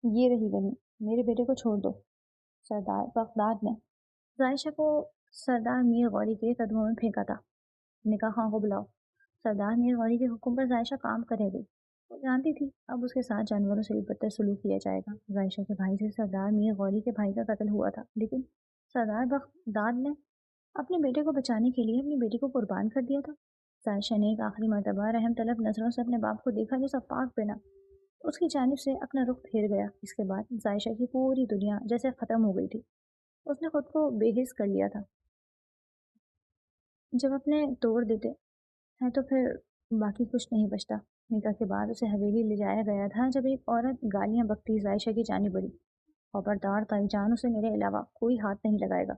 یہ رہی گنی، میرے بیٹے کو چھوڑ دو۔ سردار بغداد نے عائشہ کو سردار میر غوری کے قدموں میں پھینکا تھا۔ نکاح خواہ کو بلاؤ۔ سردار میر غوری کے حکم پر عائشہ کام کرے گئی۔ وہ جانتی تھی اب اس کے ساتھ جانوروں سے بھی بدتر سلوک کیا جائے گا۔ عائشہ کے بھائی سے سردار میر غوری کے بھائی کا قتل ہوا تھا، لیکن سردار بغداد نے اپنے بیٹے کو بچانے کے لیے اپنی بیٹی کو قربان کر دیا تھا۔ عائشہ نے ایک آخری مرتبہ رحم طلب نظروں سے اپنے باپ کو دیکھا جو سب پاک بنا اس کی جانب سے اپنا رخ پھیر گیا۔ اس کے بعد عائشہ کی پوری دنیا جیسے ختم ہو گئی تھی۔ اس نے خود کو بے حس کر لیا تھا۔ جب اپنے توڑ دیتے ہیں تو پھر باقی کچھ نہیں بچتا۔ نکاح کے بعد اسے حویلی لے جایا گیا تھا جب ایک عورت گالیاں بکتی عائشہ کی جانب بڑھی، خبردار تائی جان، اسے میرے علاوہ کوئی ہاتھ نہیں لگائے گا۔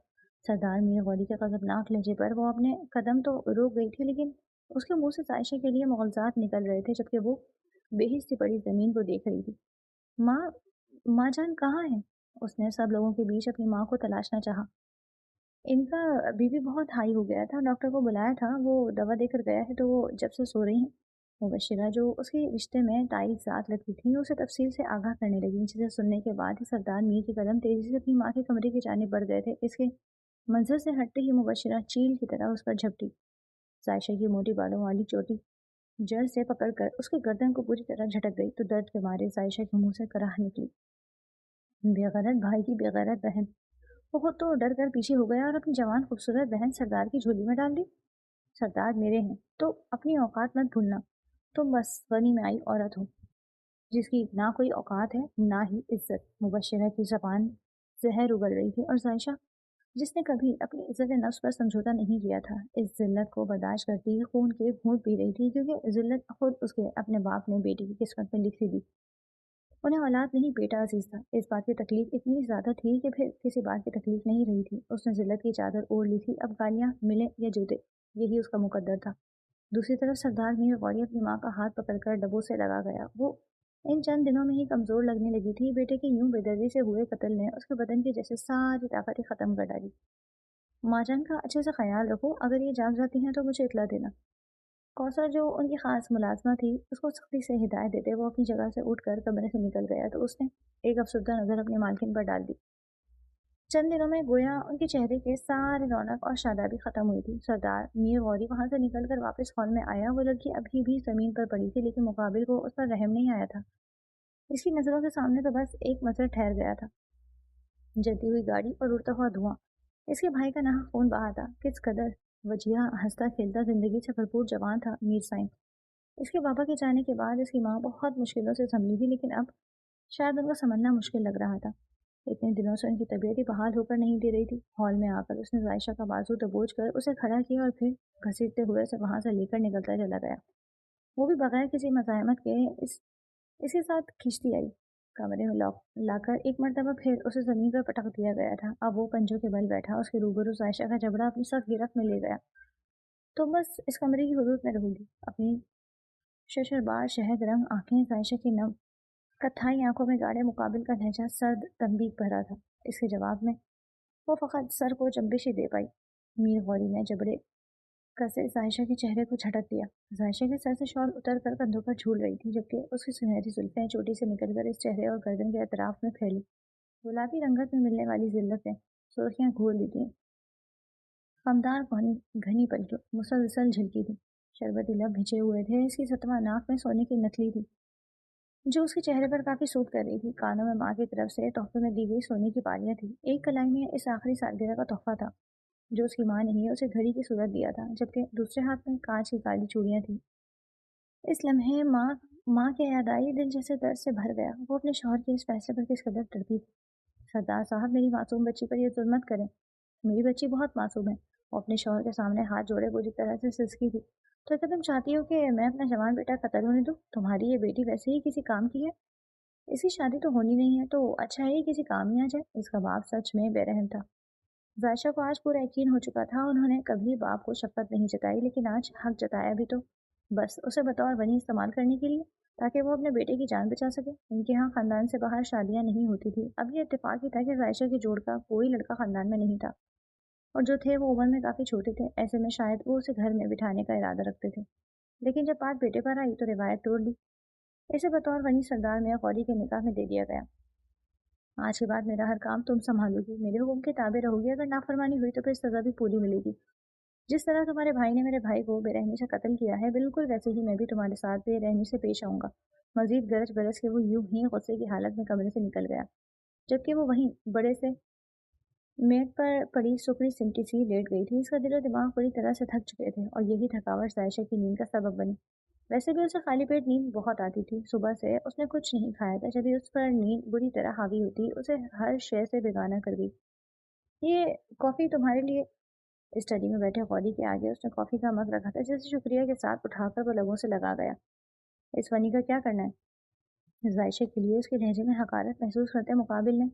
سردار میر غوری کے غضبناک لہجے پر وہ اپنے قدم تو روک گئی تھی، لیکن اس کے منہ سے عائشہ کے لیے مغالطات نکل رہے تھے جبکہ وہ بے حس سی پڑی زمین کو دیکھ رہی تھی۔ ماں جان کہاں ہے؟ اس نے سب لوگوں کے بیچ اپنی ماں کو تلاشنا چاہا۔ ان کا بی پی بہت ہائی ہو گیا تھا، ڈاکٹر کو بلایا تھا، وہ دوا دے کر گیا ہے تو وہ جب سے سو رہی ہیں۔ مبشرہ جو اس کے رشتے میں تائید ذات لگتی تھی اسے تفصیل سے آگاہ کرنے لگی، جسے سننے کے بعد ہی سردار میر کے قدم تیزی سے اپنی ماں کے کمرے کی جانب بڑھ گئے تھے۔ اس کے منظر سے ہٹتے ہی مبشرہ چیل کی طرح اس پر جھپٹی۔ عائشہ کی موٹی بالوں والی چوٹی جڑ سے پکڑ کر اس کے گردن کو پوری طرح جھٹک گئی تو درد کے مارے عائشہ کے منہ سے کراہ نکلی۔ بےغیرت بھائی کی بےغیرت بہن! وہ خود تو ڈر کر پیچھے ہو گیا اور اپنی جوان خوبصورت بہن سردار کی جھولی میں ڈال دی۔ سردار میرے ہیں تو اپنی اوقات مت بھولنا، تم بس غنی میں آئی عورت ہو جس کی نہ کوئی اوقات ہے نہ ہی عزت۔ مبشرہ کی زبان زہر اگل رہی تھی اور عائشہ جس نے کبھی اپنی عزت نفس پر سمجھوتا نہیں کیا تھا اس ذلت کو برداشت کرتی خون کے گھونٹ پی رہی تھی، کیونکہ ذلت خود اس کے اپنے باپ نے بیٹی کی قسمت میں لکھی دی۔ انہیں اولاد نہیں بیٹا عزیز تھا۔ اس بات کی تکلیف اتنی زیادہ تھی کہ پھر کسی بات کی تکلیف نہیں رہی تھی۔ اس نے ذلت کی چادر اوڑھ لی تھی، اب گالیاں ملیں یا جوتے یہی اس کا مقدر تھا۔ دوسری طرف سردار میر غوری اپنی ماں کا ہاتھ پکڑ کر ڈبوں سے لگا گیا۔ وہ ان چند دنوں میں ہی کمزور لگنے لگی تھی۔ بیٹے کے یوں بے دردی سے ہوئے قتل نے اس کے بدن کی جیسے ساری طاقتیں ختم کر ڈالی۔ ماں جان کا اچھے سے خیال رکھو، اگر یہ جاگ جاتی ہیں تو مجھے اطلاع دینا۔ کوثر جو ان کی خاص ملازمہ تھی اس کو سختی سے ہدایت دیتے وہ اپنی جگہ سے اٹھ کر کمرے سے نکل گیا تو اس نے ایک افسردہ نظر اپنی مالکن پر ڈال دی۔ چند دنوں میں گویا ان کے چہرے کے سارے رونق اور شادابی ختم ہوئی تھی۔ سردار میر غوری وہاں سے نکل کر واپس ہال میں آیا۔ وہ لڑکی ابھی بھی زمین پر پڑی تھی لیکن مقابل کو اس پر رحم نہیں آیا تھا۔ اس کی نظروں کے سامنے تو بس ایک منظر ٹھہر گیا تھا، جلتی ہوئی گاڑی اور اڑتا ہوا دھواں۔ اس کے بھائی کا ناحق خون بہا تھا۔ کس قدر وجیہہ، ہنستا کھیلتا زندگی سے بھرپور جوان تھا میر سائن۔ اس کے بابا کے جانے کے بعد اس کی ماں بہت مشکلوں سے سنبھلی تھی، لیکن اب شاید ان کو سمجھنا مشکل لگ رہا تھا۔ اتنے دنوں سے ان کی طبیعت ہی بحال ہو کر نہیں دے رہی تھی۔ ہال میں آ کر اس نے عائشہ کا بازو دبوچ کر اسے کھڑا کیا اور پھر گھسیٹتے ہوئے اسے وہاں سے لے کر نکلتا چلا گیا، وہ بھی بغیر کسی مزاحمت کے۔ اس کے ساتھ کھینچتی آئی، کمرے میں لا کر ایک مرتبہ پھر اسے زمین پر پٹک دیا گیا تھا۔ اب وہ پنجوں کے بل بیٹھا اس کے روبرو عائشہ کا جبڑا اپنی سخت گرفت میں لے گیا۔ تو بس اس کمرے کی حدود میں رہوں گی۔ اپنی ششربار شہد رنگ آنکھیں عائشہ کی نم کتھائی آنکھوں میں گاڑے مقابل کا لہجہ سرد تنبیہ بھرا تھا۔ اس کے جواب میں وہ فقط سر کو جنبش ہی دے پائی۔ میر غوری نے جبڑے کسے عائشہ کے چہرے کو جھٹک دیا۔ عائشہ کے سر سے شال اتر کر کندھوں پر جھول رہی تھی جبکہ اس کی سنہری زلفیں چوٹی سے نکل کر اس چہرے اور گردن کے اطراف میں پھیلی۔ گلابی رنگت میں ملنے والی ذلت نے سرخیاں گھول لی تھیں۔ خمدار گھنی پلکیں مسلسل جھلکی تھی، شربتی لب بھیجے ہوئے تھے۔ اس کی ستواں ناک میں سونے کی نتلی تھی جو اس کے چہرے پر کافی سوٹ کر رہی تھی۔ کانوں میں ماں کی طرف سے تحفے میں دی گئی سونے کی بالیاں تھی۔ ایک کلائی میں اس آخری سالگرہ کا تحفہ تھا جو اس کی ماں نے ہی اسے گھڑی کی صورت دیا تھا، جبکہ دوسرے ہاتھ میں کانچ کی کالی چوڑیاں تھیں۔ اس لمحے ماں کے یاد آئی، دل جیسے درد سے بھر گیا۔ وہ اپنے شوہر کے اس فیصلے پر کس قدر تڑپی تھی۔ سردار صاحب، میری معصوم بچی پر یہ ظلم مت کریں۔ میری بچی بہت معصوم ہے۔ وہ اپنے شوہر کے سامنے ہاتھ جوڑے پوری طرح سے سسکی تھی۔ تو کیا تم چاہتی ہو کہ میں اپنا جوان بیٹا قتل ہونے دوں؟ تمہاری یہ بیٹی ویسے ہی کسی کام کی ہے، اس کی شادی تو ہونی نہیں ہے، تو اچھا ہے کسی کام ہی آ جائے۔ اس کا باپ سچ میں بے رحم تھا۔ عائشہ کو آج پورا یقین ہو چکا تھا انہوں نے کبھی باپ کو شفقت نہیں جتائی، لیکن آج حق جتایا بھی تو بس اسے بطور بنی استعمال کرنے کے لیے تاکہ وہ اپنے بیٹے کی جان بچا سکے۔ ان کے ہاں خاندان سے باہر شادیاں نہیں ہوتی تھی۔ اب یہ اتفاق ہی تھا کہ عائشہ کے جوڑ کا کوئی لڑکا خاندان میں نہیں تھا، اور جو تھے وہ عمر میں کافی چھوٹے تھے۔ ایسے میں شاید وہ اسے گھر میں بٹھانے کا ارادہ رکھتے تھے، لیکن جب بات بیٹے پر آئی تو روایت توڑ دی۔ اسے بطور غنی سردار میں غوری کے نکاح میں دے دیا گیا۔ آج کے بعد میرا ہر کام تم سنبھالو گی، میرے حکم کے تابع رہو گی، اگر نافرمانی ہوئی تو پھر سزا بھی پوری ملے گی۔ جس طرح تمہارے بھائی نے میرے بھائی کو بے رحمی سے قتل کیا ہے، بالکل ویسے ہی میں بھی تمہارے ساتھ بے رحمی سے پیش آؤں گا۔ مزید گرج برس کے وہ یوں ہی غصے کی حالت میں کمرے سے نکل گیا، جبکہ وہ وہیں بڑے سے میٹ پر پڑی سکڑی سمٹی سی لیٹ گئی تھی۔ اس کا دل و دماغ پوری طرح سے تھک چکے تھے، اور یہی تھکاوٹ عائشہ کی نیند کا سبب بنی۔ ویسے بھی اسے خالی پیٹ نیند بہت آتی تھی، صبح سے اس نے کچھ نہیں کھایا تھا۔ جب ہی اس پر نیند بری طرح حاوی ہوتی، اسے ہر شے سے بیگانہ کر گئی۔ یہ کافی تمہارے لیے۔ اسٹڈی میں بیٹھے غوری کے آگے اس نے کافی کا مگ رکھا تھا، جسے شکریہ کے ساتھ اٹھا کر وہ لبوں سے لگا گیا۔ اس فنی کا کیا کرنا ہے؟ ذائشہ کے لیے اس کے لہجے میں حقارت محسوس کرتے مقابل نے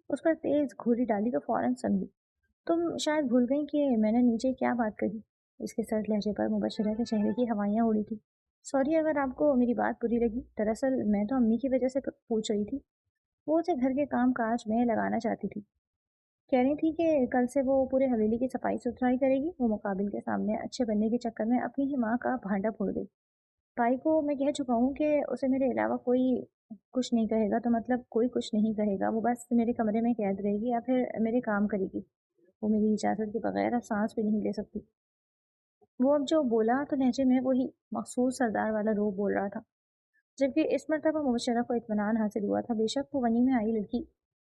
اس پر تیز گھوری ڈالی تو فوراً سمجھی۔ تم شاید بھول گئیں کہ میں نے نیچے کیا بات کہی۔ اس کے سرد لہجے پر مبشرہ کے چہرے کی ہوائیاں اڑی تھی۔ سوری اگر آپ کو میری بات بری لگی، دراصل میں تو امی کی وجہ سے پوچھ رہی تھی۔ وہ اسے گھر کے کام کاج میں لگانا چاہتی تھی، کہہ رہی تھی کہ کل سے وہ پورے حویلی کی صفائی ستھرائی کرے گی۔ وہ مقابل کے سامنے اچھے بننے کے چکر میں اپنی ہی ماں کا بھانڈا پھوڑ گئی۔ بھائی کو میں کہہ چکا ہوں کہ اسے میرے علاوہ کوئی کچھ نہیں کہے گا، تو مطلب کوئی کچھ نہیں کہے گا، وہ بس میرے کمرے میں قید رہے گی یا پھر میرے کام کرے گی۔ وہ میری اجازت کے بغیر اب سانس بھی نہیں لے سکتی۔ وہ اب جو بولا تو لہجے میں وہی مخصوص سردار والا روب بول رہا تھا، جبکہ اس مرتبہ مبشرہ کو اطمینان حاصل ہوا تھا۔ بے شک وہ ونی میں آئی لڑکی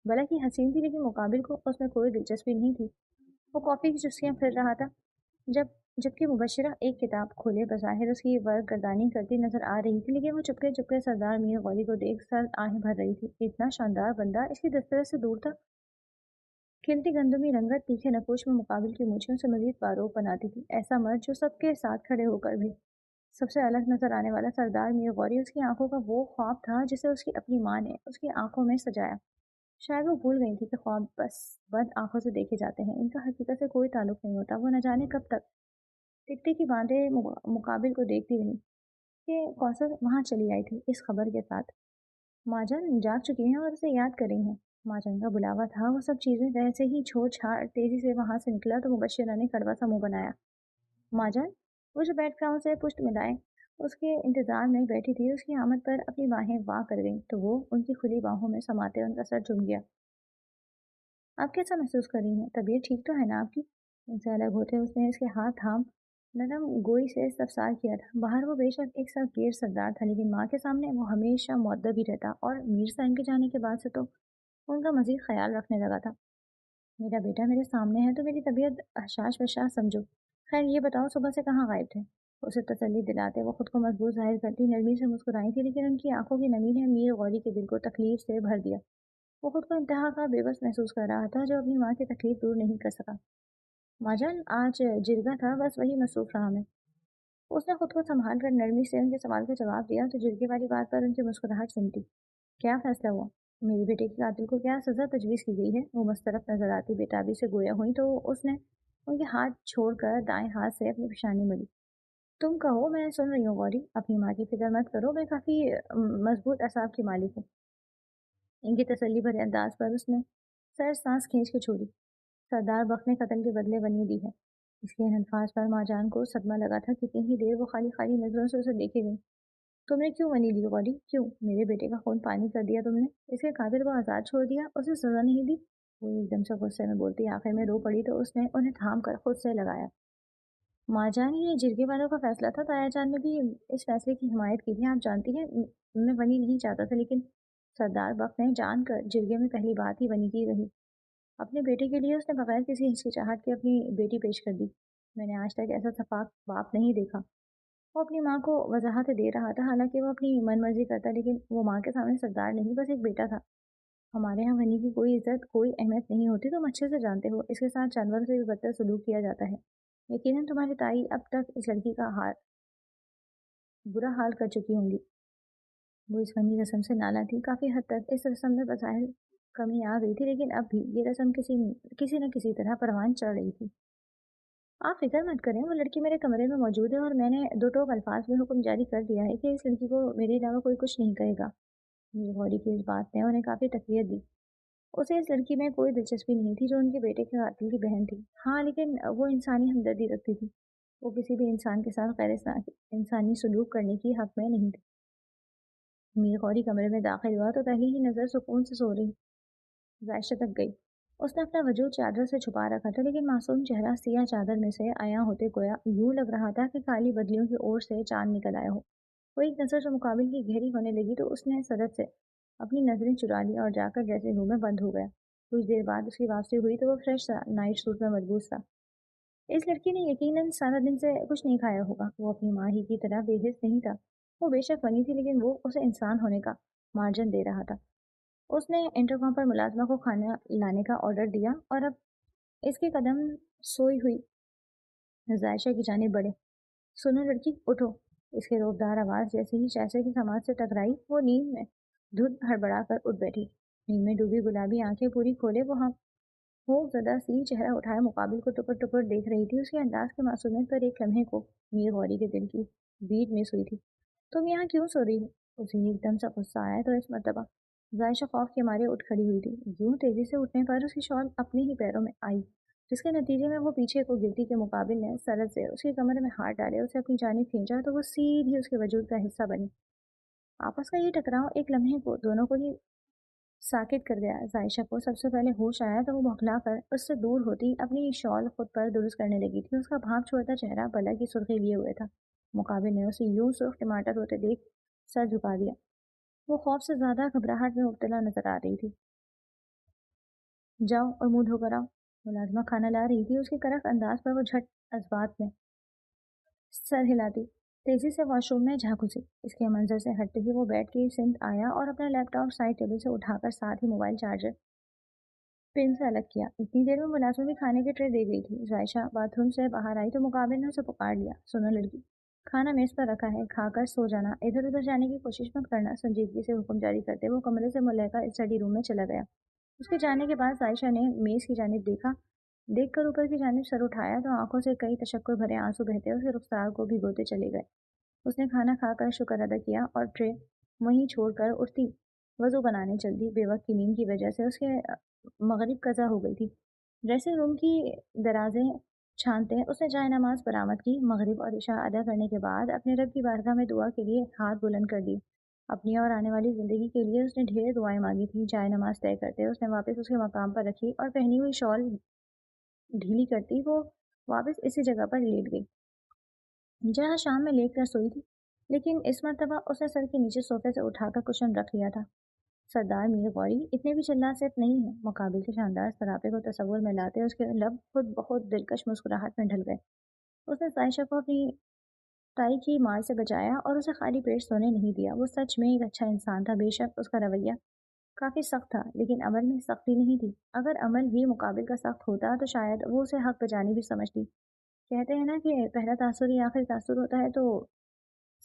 بلا کی حسین تھی، لیکن مقابل کو اس میں کوئی دلچسپی نہیں تھی۔ وہ کافی کی چسکیاں پھر رہا تھا، جبکہ مبشرہ ایک کتاب کھولے بظاہر اس کی ورق گردانی کرتی نظر آ رہی تھی، لیکن وہ چپکے چپکے سردار میر غوری کو دیکھ سرد آہیں بھر رہی تھی۔ اتنا شاندار بندہ اس کی دسترس سے دور تھا۔ کھلتی گندمی رنگت تیکھے نقوش میں مقابل کی مونچھوں سے مزید باروب بناتی تھی۔ ایسا مرد جو سب کے ساتھ کھڑے ہو کر بھی سب سے الگ نظر آنے والا سردار میر غوری اس کی آنکھوں کا وہ خواب تھا جسے اس کی اپنی ماں نے اس کی آنکھوں میں سجایا۔ شاید وہ بھول گئی تھی کہ خواب بس بد آنکھوں سے دیکھے جاتے ہیں، ان کا حقیقت سے کوئی تعلق نہیں ہوتا۔ وہ نہ جانے کب تک ٹکٹی کی باندھے مقابل کو دیکھتی رہی کہ کوثر وہاں چلی آئی تھی اس خبر کے ساتھ، ماں جان جاگ چکی ہیں اور اسے یاد کر رہی ہیں۔ ماں جان کا بلاوا تھا، وہ سب چیزیں ویسے ہی چھوڑ چھاڑ تیزی سے وہاں سے نکلا تو مبشرہ نے کڑوا سا منہ بنایا۔ ماں جان، وہ جو بیڈ گراؤنڈ سے پشت ملائے اس کے انتظار میں بیٹھی تھی، اس کی آمد پر اپنی باہیں واہ کر گئیں تو وہ ان کی کھلی باہوں میں سماتے ان کا سر جھک گیا۔ آپ کیسا محسوس کر رہی ہیں؟ طبیعت ٹھیک تو ہے نا آپ کی؟ ان سے الگ ہوتے اس نے اس کے ہاتھ تھام نرم گوئی سے استفسار کیا تھا۔ باہر وہ بے شک ایک ساتھ گیر سردار تھا، لیکن ماں کے سامنے وہ ہمیشہ مؤدب ہی رہتا، اور میر صاحب کے جانے کے بعد سے تو ان کا مزید خیال رکھنے لگا تھا۔ میرا بیٹا میرے سامنے ہے تو میری طبیعت حشاش وشاش سمجھو۔ خیر یہ بتاؤ صبح سے کہاں غائب تھے؟ اسے تسلی دلاتے وہ خود کو مضبوط ظاہر کرتی نرمی سے مسکرائی تھی، لیکن ان کی آنکھوں کی نمی نے میر غوری کے دل کو تکلیف سے بھر دیا۔ وہ خود کو انتہا کا بے بس محسوس کر رہا تھا جو اپنی ماں کی تکلیف دور نہیں کر سکا۔ ماں جان آج جرگہ تھا، بس وہی مصروف رہا میں۔ اس نے خود کو سنبھال کر نرمی سے ان کے سوال کا جواب دیا تو جرگے والی بات پر ان کی مسکراہٹ سمٹی۔ کیا فیصلہ ہوا؟ میرے بیٹے کے قاتل کو کیا سزا تجویز کی گئی ہے؟ وہ مسترف نظر آتی بےتابی سے گویا ہوئی تو اس نے ان کے ہاتھ چھوڑ کر دائیں ہاتھ سے اپنی پیشانی ملی۔ تم کہو، میں سن رہی ہوں غوری، اپنی ماں کی فکر مت کرو، میں کافی مضبوط اعصاب کی مالک ہوں۔ ان کی تسلی بھرے انداز پر اس نے سر سانس کھینچ کے چھوڑی۔ سردار بخت نے قتل کے بدلے ونی دی ہے۔ اس کے ان الفاظ پر ماں جان کو صدمہ لگا تھا۔ کتنی ہی دیر وہ خالی خالی نظروں سے اسے دیکھے گئی۔ تم نے کیوں ونی لی غوری؟ کیوں؟ میرے بیٹے کا خون پانی کر دیا تم نے، اس کے قاتل کو آزاد چھوڑ دیا، اسے سزا نہیں دی؟ وہ ایک دم سے غصے میں بولتی آخر میں رو پڑی تو اس نے انہیں تھام کر خود سے لگایا۔ ماں جان یہ جرگے والوں کا فیصلہ تھا، تایا جان نے بھی اس فیصلے کی حمایت کی تھی، آپ جانتی ہیں میں ونی نہیں چاہتا تھا، لیکن سردار بخت نے جان کر جرگے میں پہلی بات ہی ونی کی رہی۔ اپنے بیٹے کے لیے اس نے بغیر کسی ہچکچاہٹ کے اپنی بیٹی پیش کر دی۔ میں نے آج تک ایسا شفاق باپ نہیں دیکھا۔ وہ اپنی ماں کو وضاحت دے رہا تھا، حالانکہ وہ اپنی من مرضی کرتا، لیکن وہ ماں کے سامنے سردار نہیں، بس ایک بیٹا تھا۔ ہمارے ہاں ونی کی کوئی عزت کوئی اہمیت نہیں ہوتی، تم اچھے سے جانتے ہو، اس کے ساتھ جانوروں سے بھی بدتر سلوک کیا جاتا ہے۔ یقیناً تمہاری تائی اب تک اس لڑکی کا برا حال کر چکی ہوں گی۔ وہ اس ونی رسم سے نالا تھی، کافی حد تک اس رسم میں بظاہر کمی آ گئی تھی، لیکن اب بھی یہ رسم کسی نہ کسی طرح پروان چڑھ رہی تھی۔ آپ فکر مت کریں، وہ لڑکی میرے کمرے میں موجود ہے اور میں نے دو ٹوک الفاظ میں حکم جاری کر دیا ہے کہ اس لڑکی کو میرے علاوہ کوئی کچھ نہیں کہے گا۔ میری غوری کی اس بات نے انہیں کافی تقویت دی۔ اسے اس لڑکی میں کوئی دلچسپی نہیں تھی جو ان کے بیٹے کے قاتل کی بہن تھی، ہاں لیکن وہ انسانی ہمدردی رکھتی تھی۔ وہ کسی بھی انسان کے ساتھ غیر انسانی سلوک کرنے کی حق میں نہیں تھی۔ میر غوری کمرے میں داخل ہوا تو پہلی ہی نظر سکون سے سو رہی जायशा तक गई। उसने अपना वजूद चादर से छुपा रखा था, लेकिन मासूम चेहरा सियाह चादर में से आया होते गोया यूं लग रहा था कि काली बदलियों की ओर से चांद निकल आया हो। वो एक नज़र जो मुकाबिल की गहरी होने लगी तो उसने सदत से अपनी नज़रें चुरा ली और जाकर ड्रेसिंग रूम में बंद हो गया। कुछ देर बाद उसकी वापसी हुई तो वो फ्रेश था, नाइट सूट में मलबूस था। इस लड़की ने यकीनन सारा दिन से कुछ नहीं खाया होगा। वो अपनी माँ ही की तरह बेहिस नहीं था। वो बेशक बनी थी, लेकिन वो उसे इंसान होने का मार्जिन दे रहा था। उसने इंटरकॉम पर मुलाजमा को खाना लाने का ऑर्डर दिया और अब इसके कदम सोई हुई जायशा की जानिब बढ़े। सुनो लड़की, उठो। इसके रोबदार आवाज़ जैसे ही जैसे की समाज से टकराई, वो नींद में धुत हड़बड़ा कर उठ बैठी। नींद में डूबी गुलाबी आंखें पूरी खोले वो हम होफ ज़दा सी चेहरा उठाए मुकाबिल को टुकर टुकर देख रही थी। उसके अंदाज के मासूमियत पर एक लम्हे को मीर गौरी के दिल की बीट मिस हुई थी। तुम यहाँ क्यों सो रही हो? उसे एकदम सा गुस्सा आया तो इस मर्तबा जायशा खौफ के मारे उठ खड़ी हुई थी। यूं तेजी से उठने पर उसकी शॉल अपने ही पैरों में आई, जिसके नतीजे में वो पीछे को गिरती के मुकाबिल ने सरद से उसके कमर में हाथ डाले, उसे अपनी जानिब खींचा तो वो सीधी उसके वजूद का हिस्सा बनी। आपस का ये टकराव एक लम्हे को दोनों को ही साकित कर गया। जायशा को सबसे पहले होश आया तो वो बौखला कर उससे दूर होती अपनी शॉल खुद पर दुरुस्त करने लगी थी। उसका भाग छोड़ता चेहरा बला की सुर्खी लिए हुए था। मुकाबिल ने उसे यूं सुर्ख टमाटर होते देख सर झुका दिया। वो खौफ से ज्यादा घबराहट में मुब्तला नजर आ रही थी। जाओ और मुंह धोकर आओ। मुलाजमा खाना ला रही थी। उसके करक अंदाज पर वो झट जज्बात में सर हिलाती तेजी से वॉशरूम में जा घुसी। इसके मंजर से हटते ही वो बेड की सिमत आया और अपना लैपटॉप साइड टेबल से उठाकर साथ ही मोबाइल चार्जर पिन से अलग किया। इतनी देर में मुलाजमा भी खाने की ट्रे दे गई थी। जायशा बाथरूम से बाहर आई तो मुकाबिल ने उसे पुकार लिया। सुनो लड़की, खाना मेज पर रखा है, खाकर सो जाना, इधर उधर जाने की कोशिश मत करना। संजीदगी से हुक्म जारी करते वो कमरे से मुल्का स्टडी रूम में चला गया। उसके जाने के बाद जायशा ने मेज की जानिब देखा। देखकर ऊपर की जानिब सर उठाया तो आंखों से कई तशक्कुर भरे आंसू बहते उसके रुखसार को भिगोते चले गए। उसने खाना खाकर शुक्र अदा किया और ट्रे वहीं छोड़कर उठती वजू बनाने चल दी। बेवक्त की नींद की वजह से उसके मगरिब कज़ा हो गई थी। ड्रेसिंग रूम की दराजें छानते उसने जाए नमाज बरामद की। मगरिब और इशा अदा करने के बाद अपने रब की बारगाह में दुआ के लिए हाथ बुलंद कर दिए। अपनी और आने वाली ज़िंदगी के लिए उसने ढेर दुआएं मांगी थी। जाए नमाज तय करते उसने वापस उसके मकाम पर रखी और पहनी हुई शॉल ढीली करती वो वापस इसी जगह पर लेट गई जहाँ शाम में लेट कर सोई थी। लेकिन इस मरतबा उसने सर के नीचे सोफे से उठाकर कुशन रख लिया था। सरदार मीर गौरी इतने भी चिल्लासित नहीं है। मुकाबिल के शानदार सरापे को तस्वुर में लाते उसके लब खुद बहुत दिलकश मुस्कुराहट में ढल गए। उसने साइशा को अपनी ताई की मार से बचाया और उसे खाली पेट सोने नहीं दिया। वो सच में एक अच्छा इंसान था। बेशक उसका रवैया काफी सख्त था, लेकिन अमल में सख्ती नहीं थी। अगर अमल भी मुकाबिल का सख्त होता तो शायद वो उसे हक बजानी भी समझती। कहते हैं ना कि पहला तासुर ही आखिरी तासुर होता है, तो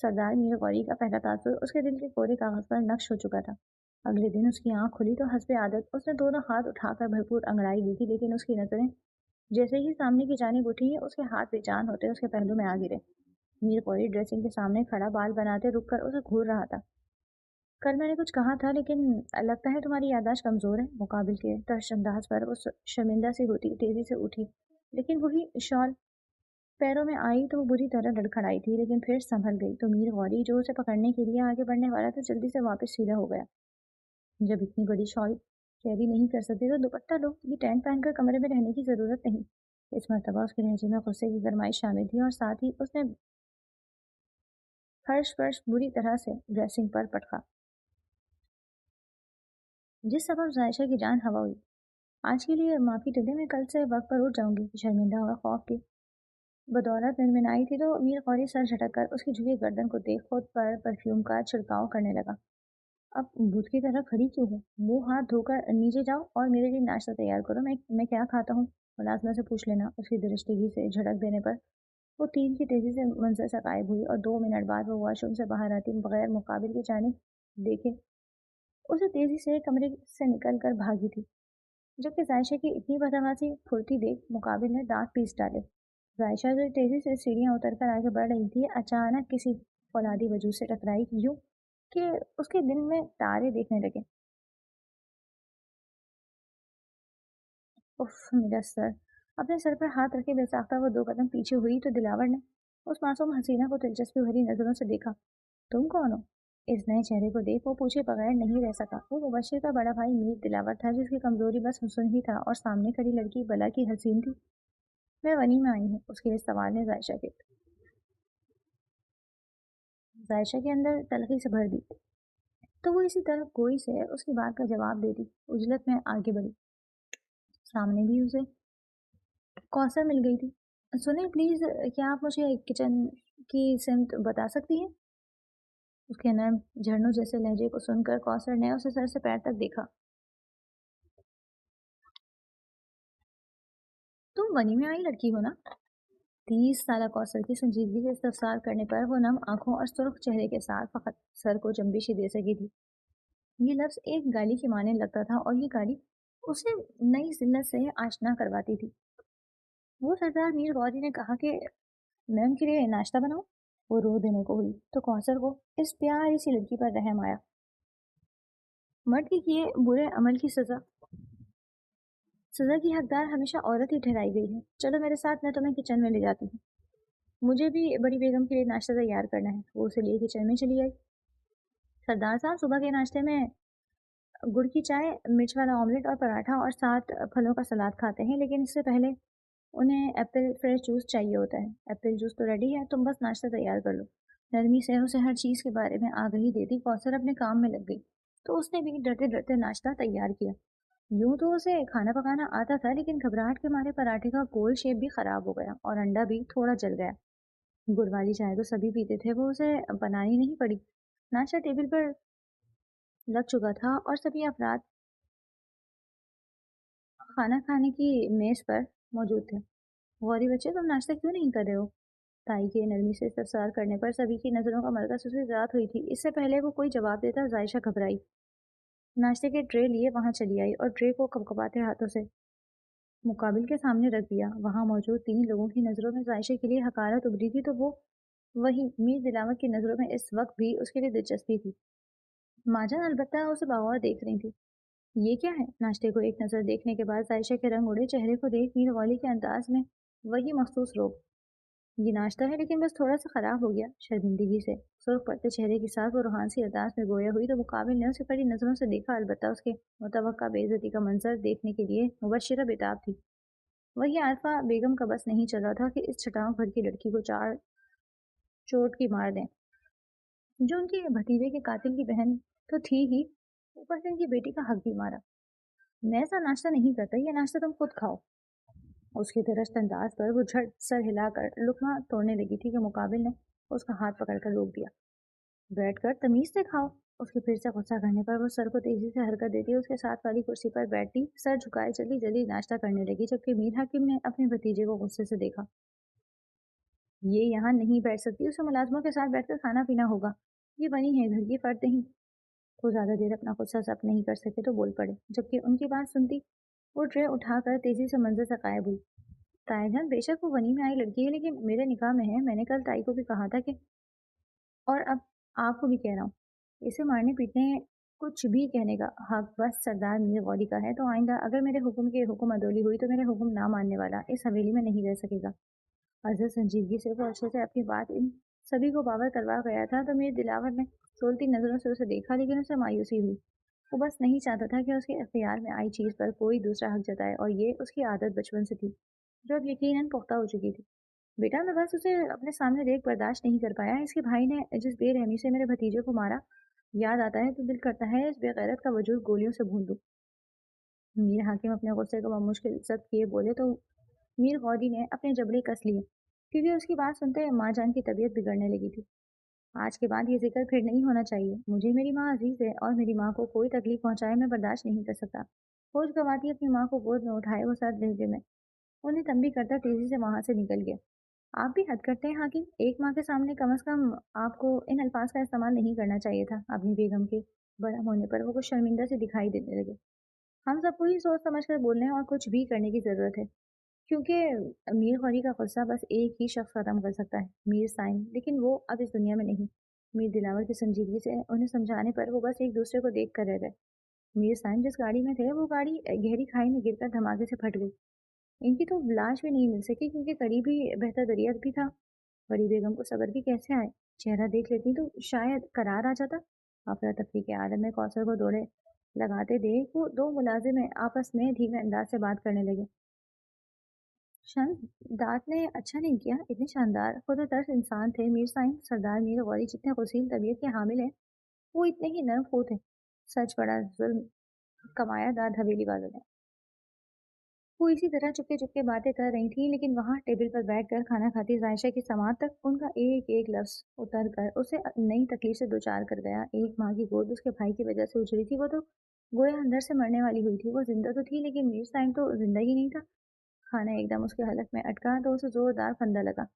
सरदार मीर गौरी का पहला तासुर उसके दिल के कोरे कागज पर नक्श हो चुका था। अगले दिन उसकी आंख खुली तो हस्बे आदत उसने दोनों हाथ उठाकर भरपूर अंगड़ाई दी थी, लेकिन उसकी नजरें जैसे ही सामने की जानिब उठी उसके हाथ बेजान होते उसके पहलू में आ गिरे। मीर गौरी ड्रेसिंग के सामने खड़ा बाल बनाते रुक कर उसे घूर रहा था। कल मैंने कुछ कहा था, लेकिन लगता है तुम्हारी याददाश्त कमजोर है। मुकाबिल के तर्श अंदाज पर उस शर्मिंदा सी होती तेजी से उठी, लेकिन वही शॉल पैरों में आई तो वो बुरी तरह लड़खड़ाई थी, लेकिन फिर संभल गई। तो मीर गौरी जो उसे पकड़ने के लिए आगे बढ़ने वाला था जल्दी से वापस सीधा हो गया। जब इतनी बड़ी शॉल कैरी नहीं कर सकती तो दुपट्टा लो, ये टेंट पहनकर कमरे में रहने की जरूरत नहीं। इस मरतबा उसके लहजे में गुस्से की गरमाइश शामिल थी और साथ ही उसने फर्श फर्श बुरी तरह से ड्रेसिंग पर पटका, जिस सबब जायशा की जान हवा हुई। आज के लिए माफ़ी दे दे, मैं कल से वक्त पर उठ जाऊंगी। शर्मिंदा और खौफ की बदौलत मिनमिनाई थी तो मीर गौरी सर झटक कर उसकी झुकी गर्दन को देख खुद पर परफ्यूम का छिड़काव करने लगा। अब भूत की तरह खड़ी क्यों हो? मुंह हाथ धोकर नीचे जाओ और मेरे लिए नाश्ता तैयार करो। मैं क्या खाता हूँ मुलाजमा से पूछ लेना। उसकी दृष्टि से झड़क देने पर वो तीर की तेजी से मंजर से गायब हुई और 2 मिनट बाद वो वॉशरूम से बाहर आती बगैर मुकाबिल की जानिब देखे उसे तेजी से कमरे से निकल कर भागी थी। जबकि जायशा की इतनी बदहवासी फुर्ती देख मुकाबिल ने दांत पीस डाले। जायशा जो तेजी से सीढ़ियां उतरकर आगे बढ़ रही थी अचानक किसी फौलादी वजूद से टकराई, यूं कि उसके दिन में तारे देखने लगे। उफ, मेरा सर। अपने सर पर हाथ रखे बेसाख्ता वो 2 कदम पीछे हुई तो दिलावर ने उस मासूम हसीना को दिलचस्पी भरी नजरों से देखा। तुम कौन हो? इस नए चेहरे को देख वो पूछे बगैर नहीं रह सका। वो मुबश्शिर का बड़ा भाई मीर दिलावर था, जिसकी कमजोरी बस हुस्न ही था और सामने खड़ी लड़की भला की हसीन थी। मैं वनी में आई हूँ, उसके इस सवाल ने जायशा के अंदर तलखी से भर दी। तो वो इसी तरह कोई से उसकी बात का जवाब देती। उजलत में आगे बढ़ी। सामने भी उसे कौसर मिल गई थी। सुने प्लीज, क्या आप मुझे किचन की सिमत बता सकती हैं? उसके नर्म झरनों जैसे लहजे को सुनकर कौसर ने उसे सर से पैर तक देखा। तुम बनी में आई लड़की हो ना? 30 साल कौसर की संजीदगी से इस्तफसार करने पर वो नम आंखों और सुर्ख चेहरे के साथ फकत सर को जंबिश ही दे सकी थी। ये लफ्ज एक गाली की माने लगता था और ये गाली उसे नई जिल्लत से आशना करवाती थी। वो सरदार मीर गौरी ने कहा कि मैं उनके लिए नाश्ता बनाऊं। वो रो देने को हुई तो कौसर को इस प्यारी सी लड़की पर रहम आया। मर्द के किए बुरे अमल की सजा की हकदार हमेशा औरत ही ठहराई गई है। चलो मेरे साथ, मैं तुम्हें किचन में ले जाती हूँ। मुझे भी बड़ी बेगम के लिए नाश्ता तैयार करना है। वो उसे लिए किचन में चली आई। सरदार साहब सुबह के नाश्ते में गुड़ की चाय, मिर्च वाला ऑमलेट और पराठा और 7 फलों का सलाद खाते हैं, लेकिन इससे पहले उन्हें एप्पल फ्रेश जूस चाहिए होता है। एप्पल जूस तो रेडी है, तुम बस नाश्ता तैयार कर लो। नरमी से उसे हर चीज़ के बारे में आगाही देती कौसर अपने काम में लग गई, तो उसने भी डरते डरते नाश्ता तैयार किया। यूं तो उसे खाना पकाना आता था, लेकिन घबराहट के मारे पराठे का गोल शेप भी खराब हो गया और अंडा भी थोड़ा जल गया। गुड़ वाली चाय तो सभी पीते थे, वो उसे बनानी नहीं पड़ी। नाश्ता टेबल पर लग चुका था और सभी अफराद खाना खाने की मेज पर मौजूद थे। गौरी बच्चे, तुम नाश्ता क्यों नहीं कर रहे हो? ताई के नरमी से इस्तफसार करने पर सभी की नजरों का मरकज उसे ज़ात हुई थी। इससे पहले वो कोई जवाब देता जायशा घबराई, नाश्ते के ट्रे लिए वहां चली आई और ट्रे को कपकपाते हाथों से मुकाबिल के सामने रख दिया। वहां मौजूद 3 लोगों की नजरों में जायशा के लिए हकारत उभरी थी, तो वो वही मीर दिलावर की नजरों में इस वक्त भी उसके लिए दिलचस्पी थी। माजन अलबत्ता उसे बगौर देख रही थी। ये क्या है? नाश्ते को एक नज़र देखने के बाद जायशा के रंग उड़े। चेहरे को देख मीर गौली के अंदाज में वही मखसूस रोग। ये नाश्ता है, लेकिन बस थोड़ा सा खराब हो गया। शर्मिंदगी से सुर्ख पड़ते चेहरे के साथ वो रूहानी अंदाज में गोया हुई, तो मुकाबिल ने उसे कड़ी नजरों से देखा। अलबत्ता उसके मुतवक्का बेइज्जती का मंजर देखने के लिए मुबश्शिरा बेताब थी। वही आरफा बेगम का बस नहीं चल रहा था कि इस छटांग भर की लड़की को 4 चोट की मार दें, जो उनके भतीजे के कातिल की बहन तो थी ही, ऊपर से उनकी बेटी का हक भी मारा। मैं ऐसा नाश्ता नहीं करता, ये नाश्ता तुम खुद खाओ। उसके दरस्त अंदाज पर वो झट सर हिलाकर लुकमा तोड़ने लगी थी कि मुकाबिल ने उसका हाथ पकड़कर रोक दिया। बैठ कर तमीज से खाओ। उसके फिर से गुस्सा करने पर वो सर को तेजी से हरकत देती उसके साथ वाली कुर्सी पर बैठी सर झुकाए जल्दी जल्दी नाश्ता करने लगी, जबकि मीर हाकिम ने अपने भतीजे को गुस्से से देखा। ये यहाँ नहीं बैठ सकती, उसे मुलाजमों के साथ बैठकर खाना पीना होगा। ये बनी है घर की फर्द नहीं। वो ज्यादा देर अपना गुस्सा जब्त नहीं कर सके तो बोल पड़े, जबकि उनकी बात सुनती वो ट्रे उठाकर तेजी से मंजर से गायब हुई। ताईजान, बेशक वो वनी में आई लड़की है, लेकिन मेरे निकाह में है। मैंने कल ताई को भी कहा था कि, और अब आपको भी कह रहा हूँ, इसे मारने पीटने कुछ भी कहने का हक बस सरदार मीर गौरी का है। तो आइंदा अगर मेरे हुक्म की हुक्म अदोली हुई तो मेरे हुक्म ना मानने वाला इस हवेली में नहीं रह सकेगा। अजहर संजीदगी से वो अच्छे से अपनी बात इन सभी को बावर करवा गया था, तो मीर दिलावर ने सोलती नजरों से उसे देखा, लेकिन उसे मायूसी हुई। वो बस नहीं चाहता था कि उसके इख्तियार में आई चीज पर कोई दूसरा हक जताए, और ये उसकी आदत बचपन से थी, जो अब यकीनन पुख्ता हो चुकी थी। बेटा, मैं बस उसे अपने सामने देख बर्दाश्त नहीं कर पाया। इसके भाई ने जिस बेरहमी से मेरे भतीजे को मारा, याद आता है तो दिल करता है इस बेगैरत का वजूद गोलियों से भून दूं। मीर हाकिम अपने गुस्से को मुश्किल जब्त किए बोले, तो मीर गौरी ने अपने जबड़े कस लिए, क्योंकि उसकी बात सुनते माँ जान की तबीयत बिगड़ने लगी थी। आज के बाद ये जिक्र फिर नहीं होना चाहिए। मुझे मेरी माँ अजीज है और मेरी माँ को कोई तकलीफ पहुंचाए मैं बर्दाश्त नहीं कर सकता। होश गंवाती अपनी माँ को गोद में उठाए वो सर लहजे में उन्हें तंबी करता तेजी से वहां से निकल गया। आप भी हद करते हैं हाकिम। एक माँ के सामने कम से कम आपको इन अल्फाज का इस्तेमाल नहीं करना चाहिए था। अपनी बेगम के बड़ा होने पर वो कुछ शर्मिंदा से दिखाई देने लगे। हम सबको ही सोच समझ कर बोलने और कुछ भी करने की जरूरत है, क्योंकि मीर गौरी का गुस्सा बस एक ही शख्स खत्म कर सकता है, मीर साइम, लेकिन वो अब इस दुनिया में नहीं। मीर दिलावर की संजीदगी से उन्हें समझाने पर वो बस एक दूसरे को देख कर रह गए। मीर साइम जिस गाड़ी में थे वो गाड़ी गहरी खाई में गिरकर धमाके से फट गई। इनकी तो लाश भी नहीं मिल सकी, क्योंकि करीबी बहता दरिया भी था। बड़ी बेगम को सब्र भी कैसे आए। चेहरा देख लेती तो शायद करार आ जाता। अफरा तफरी के आलम में कौसर को दौड़े लगाते देख वो दो मुलाजिम आपस में धीमे अंदाज से बात करने लगे। शन, दांत ने अच्छा नहीं किया, इतने शानदार खुद तर्स इंसान थे मीर साइम सरदार मीर गौरी जितने गसील तबीयत के हामिल हैं, वो इतने ही नर्म खो थे। सच बड़ा जुल्म कमाया दाद हवेली वालों ने। वो इसी तरह चुपके चुपके बातें कर रही थी, लेकिन वहां टेबल पर बैठकर खाना खाती जायशा की समात तक उनका एक एक लफ्ज उतर कर उसे नई तकलीफ से दो चार कर गया। एक माँ की गोद उसके भाई की वजह से उछड़ी थी, वो तो गोया अंदर से मरने वाली हुई थी। वो जिंदा तो थी, लेकिन मीर साइम तो जिंदा ही नहीं था। खाना एकदम उसके हलक में अटका तो उसे जोरदार फंदा लगा।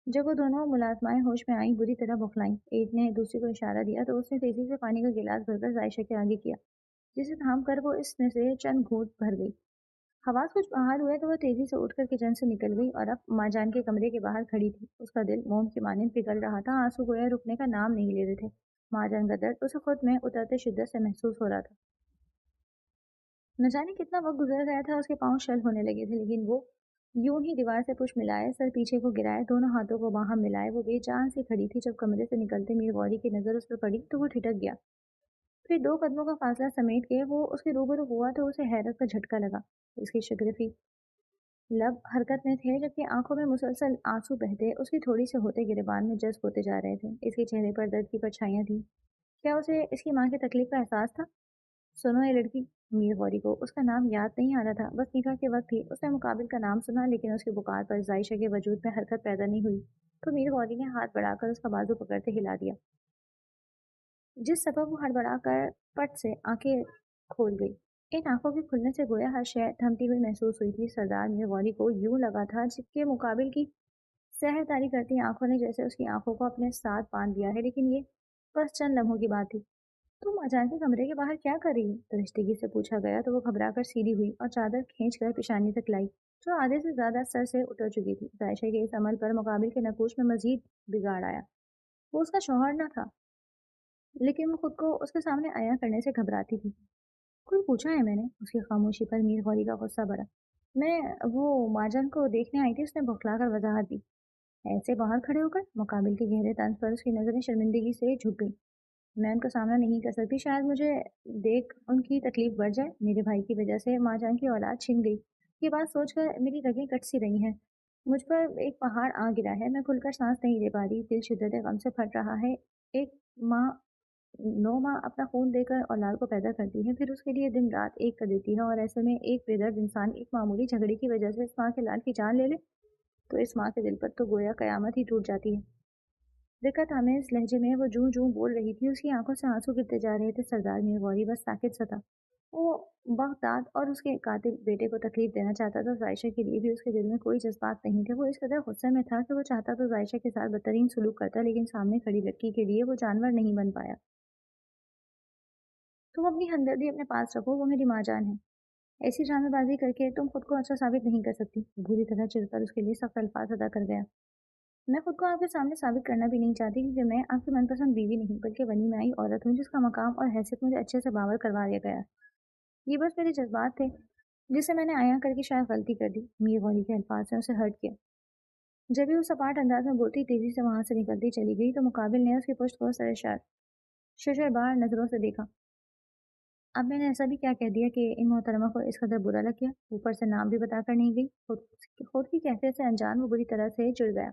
जब वो दोनों मुलाजमाएं होश में आईं, बुरी तरह बौखलाईं। एक ने दूसरी को इशारा दिया तो उसने तेजी से पानी का गिलास भरकर जायशा के आगे किया, जिसे थाम कर वो इसमें से चंद घूंट भर गई। हवास कुछ बहाल हुए तो वह तेजी से उठकर किचन से निकल गई और अब माँजान के कमरे के बाहर खड़ी थी। उसका दिल मोम की मानिंद पिघल रहा था, आंसू गोया रुकने का नाम नहीं ले रहे थे। माँजान का दर्द उसे खुद में उतरते शिद्दत से महसूस हो रहा था। न जाने कितना वक्त गुजर गया था, उसके पाँव शल होने लगे थे, लेकिन वो यूं ही दीवार से पुश मिलाए, सर पीछे को गिराए, दोनों हाथों को बाहर मिलाए वो बेजान सी खड़ी थी। जब कमरे से निकलते मीर गौरी की नजर उस पर पड़ी तो वो ठिठक गया। फिर दो कदमों का फासला समेट के वो उसके रूबरू हुआ तो उसे हैरत का झटका लगा। उसकी शिगरफी लब हरकत में थे, जबकि आंखों में मुसलसल आंसू बहते उसकी थोड़ी से होते गिरेबान में जज्ब होते जा रहे थे। इसके चेहरे पर दर्द की परछाइयां थी। क्या उसे इसकी माँ की तकलीफ का एहसास था? सुनो ये लड़की, मीर गौरी को उसका नाम याद नहीं आ रहा था। बस निकाह के वक्त ही उसने मुकाबिल का नाम सुना, लेकिन उसके पुकार पर जायशा के वजूद में हरकत पैदा नहीं हुई। तो मीर गौरी ने हाथ बढ़ाकर उसका बाजू पकड़ते हिला दिया, जिस सबब वो हड़बड़ाकर पट से आंखें खोल गई। इन आंखों के खुलने से गोया हर शय थमती हुई महसूस हुई थी। सरदार मीर गौरी को यूं लगा था जिसके मुकाबिल की सहरदारी करती आंखों ने जैसे उसकी आंखों को अपने साथ बांध लिया है। लेकिन ये बस चंद लम्हों की बात थी। तुम अचानक के कमरे के बाहर क्या कर रही हो? दरिश्तगी से पूछा गया तो वो घबरा कर सीधी हुई और चादर खींच कर पिशानी तक लाई, जो आधे से ज्यादा सर से उतर चुकी थी। जायशा के इस अमल पर मुकाबिल के नकूश में मजीद बिगाड़ आया। वो उसका शौहर न था, लेकिन वो खुद को उसके सामने आया करने से घबराती थी। कोई पूछा है मैंने? उसकी खामोशी पर मीर गौरी का गुस्सा बढ़ा। मैं वो माजन को देखने आई थी, उसने बौखला कर वजाहत दी। ऐसे बाहर खड़े होकर? मुकाबिल के गहरे तंज पर उसकी नजरें शर्मिंदगी से झुक गई। मैं उनका सामना नहीं कर सकती, शायद मुझे देख उनकी तकलीफ बढ़ जाए। मेरे भाई की वजह से माँजान की औलाद छिन गई, ये बात सोचकर मेरी रगें कट सी रही हैं। मुझ पर एक पहाड़ आ गिरा है, मैं खुलकर सांस नहीं ले पा रही, दिल शिद्दत गम से फट रहा है। एक माँ, 9 माह अपना खून देकर औलाद को पैदा करती है, फिर उसके लिए दिन रात एक कर देती है, और ऐसे में एक बेदर्द इंसान एक मामूली झगड़े की वजह से इस माँ के लाल की जान ले ले, तो इस माँ के दिल पर तो गोया कयामत ही टूट जाती है। दिक्कत आमेज लहजे में वो जूं जूं बोल रही थी, उसकी आंखों से आंसू गिरते जा रहे थे। सरदार मीर गौरी बस साकित सा था। वो बगदाद और उसके कातिल बेटे को तकलीफ देना चाहता था। जायशा के लिए भी उसके दिल में कोई जज्बात नहीं थे। वो इस कदर गुस्से में था कि वो चाहता तो जायशा के साथ बदतरीन सलूक करता, लेकिन सामने खड़ी लड़की के लिए वो जानवर नहीं बन पाया। तुम अपनी हमदर्दी अपने पास रखो, वो मेरी माँ जान है। ऐसी ड्रामेबाजी करके तुम खुद को अच्छा साबित नहीं कर सकती। बुरी तरह चिढ़कर उसके लिए सख्त अल्फाज अदा कर गया। मैं खुद को आपके सामने साबित करना भी नहीं चाहती, क्योंकि मैं आपकी मनपसंद बीवी नहीं बल्कि बनी में आई औरत हूँ, जिसका मकाम और हैसियत मुझे अच्छे से बावर करवा दिया गया। ये बस मेरे जज्बात थे, जिसे मैंने आया करके शायद गलती कर दी। मीर गौरी के अल्फाज ने उसे हर्ट किया। जब भी वो सपाट अंदाज में बोलती तेजी से वहां से निकलती चली गई, तो मुकाबिल ने उसकी पुष्ट को शशरबार नजरों से देखा। अब मैंने ऐसा भी क्या कह दिया कि इन मोहतरमा को इस कदर बुरा लग गया? ऊपर से नाम भी बताकर नहीं गई। खुद की कैफियत से अनजान वो बुरी तरह से चिढ़ गया।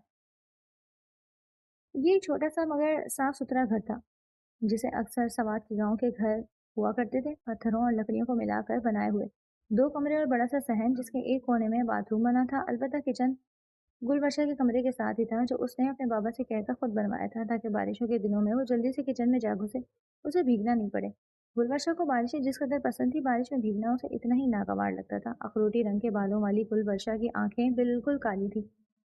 ये एक छोटा सा मगर साफ सुथरा घर था, जिसे अक्सर सवात के गांव के घर हुआ करते थे, पत्थरों और लकड़ियों को मिलाकर बनाए हुए। 2 कमरे और बड़ा सा सहन, जिसके एक कोने में बाथरूम बना था। अलबत्ता किचन गुलवर्षा के कमरे के साथ ही था, जो उसने अपने बाबा से कहकर खुद बनवाया था, ताकि बारिशों के दिनों में वो जल्दी से किचन में जा घुसे, उसे भीगना नहीं पड़े। गुलवर्षा को बारिशें जिस कदर पसंद थी, बारिश में भीगना उसे इतना ही नागवार लगता था। अखरोटी रंग के बालों वाली गुलवर्षा की आंखें बिल्कुल काली थी,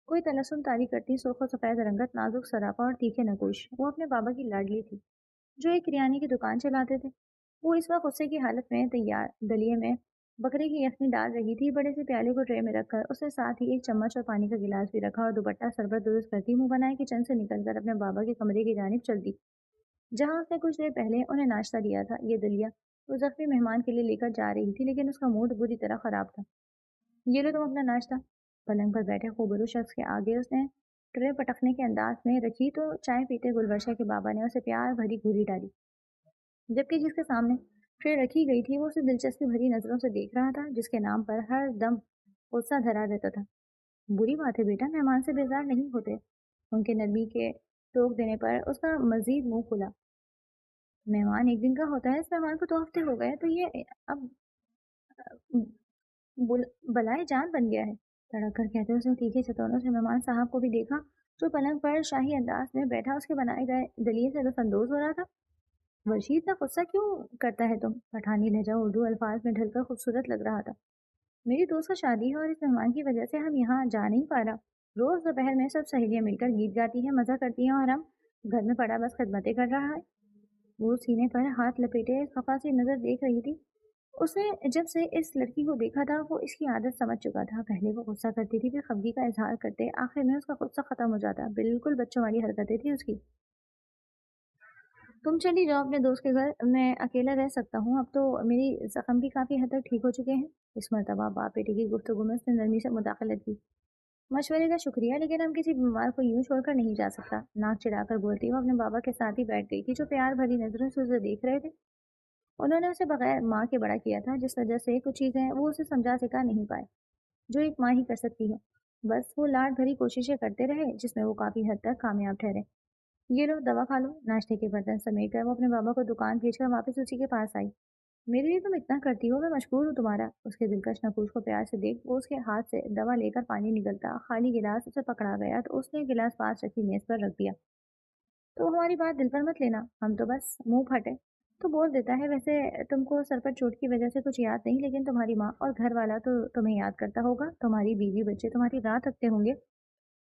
कोई तलस्सुम तारी करती, सुर्ख सफेद रंगत, नाजुक सरापा और तीखे नकुश। वो अपने बाबा की लाडली थी, जो एक किराने की दुकान चलाते थे। वो इस वक्त गुस्से की हालत में तैयार दलिये में बकरे की यखनी डाल रही थी। बड़े से प्याले को ट्रे में रखकर उसने साथ ही एक चम्मच और पानी का गिलास भी रखा, और दुपट्टा सरबत दुरुस्त करती मुंह बनाए किचन से निकलकर अपने बाबा के कमरे की जानिब चलती, जहां उसने कुछ देर पहले उन्हें नाश्ता दिया था। ये दलिया वो जख्मी मेहमान के लिए लेकर जा रही थी, लेकिन उसका मूड बुरी तरह खराब था। ये लो तुम अपना नाश्ता। पलंग पर बैठे खूबरू शख्स के आगे उसने ٹرے پٹکنے کے انداز میں رکھی تو چائے پیتے گلبرشا کے بابا نے اسے پیار بھری گھوری ڈالی، جبکہ جس کے سامنے ٹرے رکھی گئی تھی وہ اسے دلچسپی بھری نظروں سے دیکھ رہا تھا، جس کے نام پر ہر دم غصہ دھرا رہتا تھا۔ بری بات ہے بیٹا، مہمان سے بیزار نہیں ہوتے۔ ان کے نرمی کے ٹوک دینے پر اس کا مزید منہ کھلا۔ مہمان ایک دن کا ہوتا ہے، اس مہمان کو 2 ہفتے ہو گئے تو یہ اب بلائے جان بن گیا ہے، تڑک کر کہتے اس نے تیکھے چتونوں سے مہمان صاحب کو بھی دیکھا جو پلنگ پر شاہی انداز میں بیٹھا اس کے بنائے گئے دلیے سے لطف اندوز ہو رہا تھا۔ ورشی اتنا غصہ کیوں کرتا ہے تم؟ پٹھانی لہجہ اردو الفاظ میں ڈھل کر خوبصورت لگ رہا تھا۔ میری دوست کا شادی ہے اور اس مہمان کی وجہ سے ہم یہاں جا نہیں پا رہا۔ روز دوپہر میں سب سہیلیاں مل کر گیت گاتی ہیں، مزہ کرتی ہیں اور ہم گھر میں پڑا بس خدمتیں کر رہا ہے۔ وہ سینے پر ہاتھ لپیٹے خفا سی نظر دیکھ رہی تھی۔ اس نے جب سے اس لڑکی کو دیکھا تھا وہ اس کی عادت سمجھ چکا تھا۔ پہلے وہ غصہ کرتی تھی، پھر خفگی کا اظہار کرتے، آخر میں اس کا غصہ ختم ہو جاتا۔ بالکل بچوں والی حرکتیں تھی اس کی۔ تم چلی جاؤ اپنے دوست کے گھر، میں اکیلا رہ سکتا ہوں، اب تو میری زخم بھی کافی حد تک ٹھیک ہو چکے ہیں۔ اس مرتبہ باپ بیٹے کی گفتگو میں اس نے نرمی سے مداخلت کی۔ مشورے کا شکریہ، لیکن ہم کسی بیمار کو یوں چھوڑ کر نہیں جا سکتا۔ ناک چڑھا کر بولتی وہ اپنے بابا کے ساتھ ہی بیٹھ گئی تھی جو پیار بھری نظروں سے اسے دیکھ رہے تھے۔ انہوں نے اسے بغیر ماں کے بڑا کیا تھا، جس وجہ سے کچھ چیزیں وہ اسے سمجھا سکھا نہیں پائے جو ایک ماں ہی کر سکتی ہے۔ بس وہ لاڈ بھری کوششیں کرتے رہے جس میں وہ کافی حد تک کامیاب ٹھہرے۔ یہ لو دوا کھا لو۔ ناشتے کے برتن سمیٹ کر وہ اپنے بابا کو دکان بھیج کر واپس اسی کے پاس آئی۔ میرے لیے تم اتنا کرتی ہو، میں مشکور ہوں تمہارا۔ اس کے دلکش نقوش کو پیار سے دیکھ وہ اس کے ہاتھ سے دوا لے کر پانی نگلتا خالی گلاس اسے پکڑا گیا تو اس نے گلاس پاس رکھی میز پر رکھ دیا۔ تو ہماری بات دل پر مت لینا، ہم تو بس منہ پھٹے تو بول دیتا ہے۔ ویسے تم کو سر پر چوٹ کی وجہ سے کچھ یاد نہیں، لیکن تمہاری ماں اور گھر والا تو تمہیں یاد کرتا ہوگا، تمہاری بیوی بچے تمہاری رات رکھتے ہوں گے۔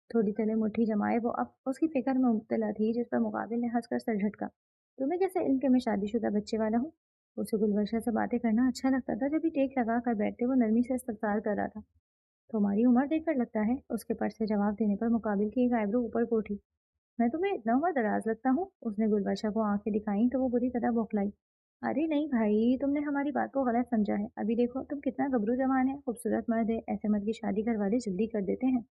تھوڑی تلے مٹھی جمائے وہ اب اس کی فکر میں مبتلا تھی، جس پر مقابل نے ہنس کر سر جھٹکا۔ تمہیں کیسے علم کہ میں شادی شدہ بچے والا ہوں؟ اسے گلبرشا سے باتیں کرنا اچھا لگتا تھا، جب بھی ٹیک لگا کر بیٹھتے وہ نرمی سے استفسار کر رہا تھا۔ تمہاری عمر دیکھ کر لگتا ہے۔ اس کے پر سے جواب دینے پر مقابل کی ایک آئیبرو اوپر کو اٹھی۔ میں تمہیں اتنا عمر دراز لگتا ہوں؟ اس نے گلبرشا کو آنکھیں دکھائیں تو وہ بری طرح بوکھلائی۔ ارے نہیں بھائی، تم نے ہماری بات کو غلط سمجھا ہے۔ ابھی دیکھو تم کتنا گبرو جوان ہے، خوبصورت مرد ہے، ایسے مرد کی شادی گھر والے جلدی کر دیتے ہیں۔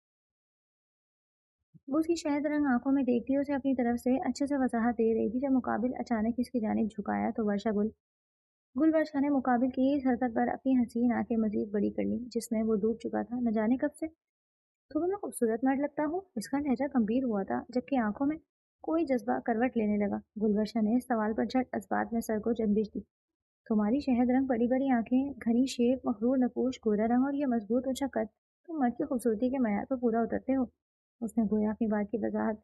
وہ اس کی شہد رنگ آنکھوں میں دیکھتی اسے اپنی طرف سے اچھے سے وضاحت دے رہی تھی، جب مقابل اچانک اس کی جانب جھکایا تو گلبرشا نے مقابل کی اس حرکت پر اپنی حسین آنکھیں مزید بڑی کر لیں جس میں وہ ڈوب چکا تھا نہ جانے کب سے۔ تو میں خوبصورت مرد لگتا ہوں؟ اس کا لہجہ گمبھیر ہوا تھا، جبکہ آنکھوں میں کوئی جذبہ کروٹ لینے لگا۔ گلبرشا نے اس سوال پر جھٹ اسبات میں سر کو جنبش دی۔ تمہاری شہد رنگ بڑی بڑی آنکھیں، گھنی شیپ، مغرور نقوش، گورا رنگ اور یہ مضبوط اونچا قد، تم مرد کی خوبصورتی کے معیار پر پورا اترتے ہو۔ اس نے گویا اپنی بات کی وضاحت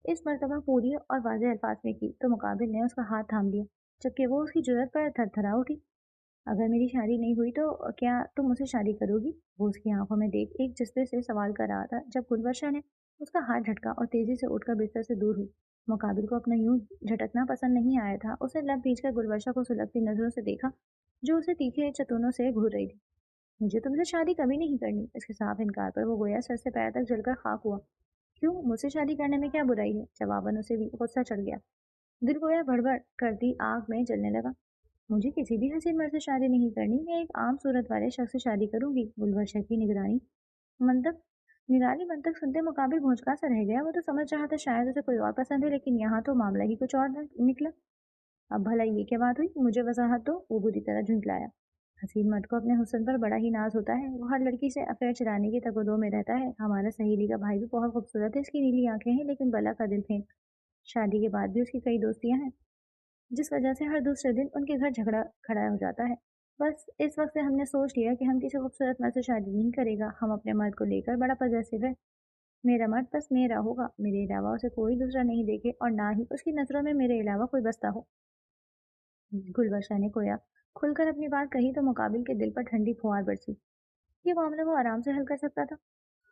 اس مرتبہ پوری اور واضح الفاظ میں کی تو مقابل نے اس کا ہاتھ تھام لیا، جبکہ وہ اس کی جرأت پر تھر تھرا اٹھی۔ اگر میری شادی نہیں ہوئی تو کیا تم مجھ سے شادی کرو گی؟ وہ اس کی آنکھوں میں دیکھ ایک جذبے سے سوال کر رہا تھا، جب گلبرشا نے اس کا ہاتھ جھٹکا اور تیزی سے اٹھ کر بستر سے دور ہوئی۔ مقابل کو اپنا یوں جھٹکنا پسند نہیں آیا تھا۔ اسے لب بھیج کر گلبرشا کو سلگتی نظروں سے دیکھا جو اسے تیکھے چتونوں سے گھور رہی تھی۔ مجھے تم سے شادی کبھی نہیں کرنی۔ اس کے صاف انکار پر وہ گویا سر سے پیر تک جل کر خاک ہوا۔ کیوں؟ مجھ سے شادی کرنے میں کیا برائی ہے؟ جواباً اسے بھی غصہ چڑھ گیا۔ دل گویا بڑبڑ کرتی آگ میں جلنے لگا۔ مجھے کسی بھی حسین مرد سے شادی نہیں کرنی، میں ایک عام صورت والے شخص سے شادی کروں گی۔ گلبرشا کی نرالی منطق سنتے مقابل بھونچکا سا رہ گیا۔ وہ تو سمجھ رہا تھا شاید اسے کوئی اور پسند ہے، لیکن یہاں تو معاملہ ہی کچھ اور نکلا۔ اب بھلا یہ کیا بات ہوئی؟ مجھے وضاحت دو۔ وہ بری طرح جھنجلایا۔ حسین مرد کو اپنے حسن پر بڑا ہی ناز ہوتا ہے، وہ ہر لڑکی سے افیئر چلانے کی تگ و دو میں رہتا ہے۔ ہمارا سہیلی کا بھائی بھی بہت خوبصورت ہے، اس کی نیلی آنکھیں ہیں لیکن بلا کا دل پھینک۔ شادی کے بعد بھی اس کی کئی دوستیاں ہیں، جس وجہ سے ہر دوسرے دن ان کے گھر جھگڑا کھڑا ہو جاتا ہے۔ بس اس وقت سے ہم نے سوچ لیا کہ ہم کسی خوبصورت مرد سے شادی نہیں کرے گا۔ ہم اپنے مرد کو لے کر بڑا پوزیسو ہے۔ میرا مرد بس میرا ہوگا، میرے علاوہ اسے کوئی دوسرا نہیں دیکھے اور نہ ہی اس کی نظروں میں میرے علاوہ کوئی بستا ہو۔ گلبرشا نے کویا کھل کر اپنی بات کہی تو مقابل کے دل پر ٹھنڈی پھوار برسی۔ یہ معاملہ وہ آرام سے حل کر سکتا تھا۔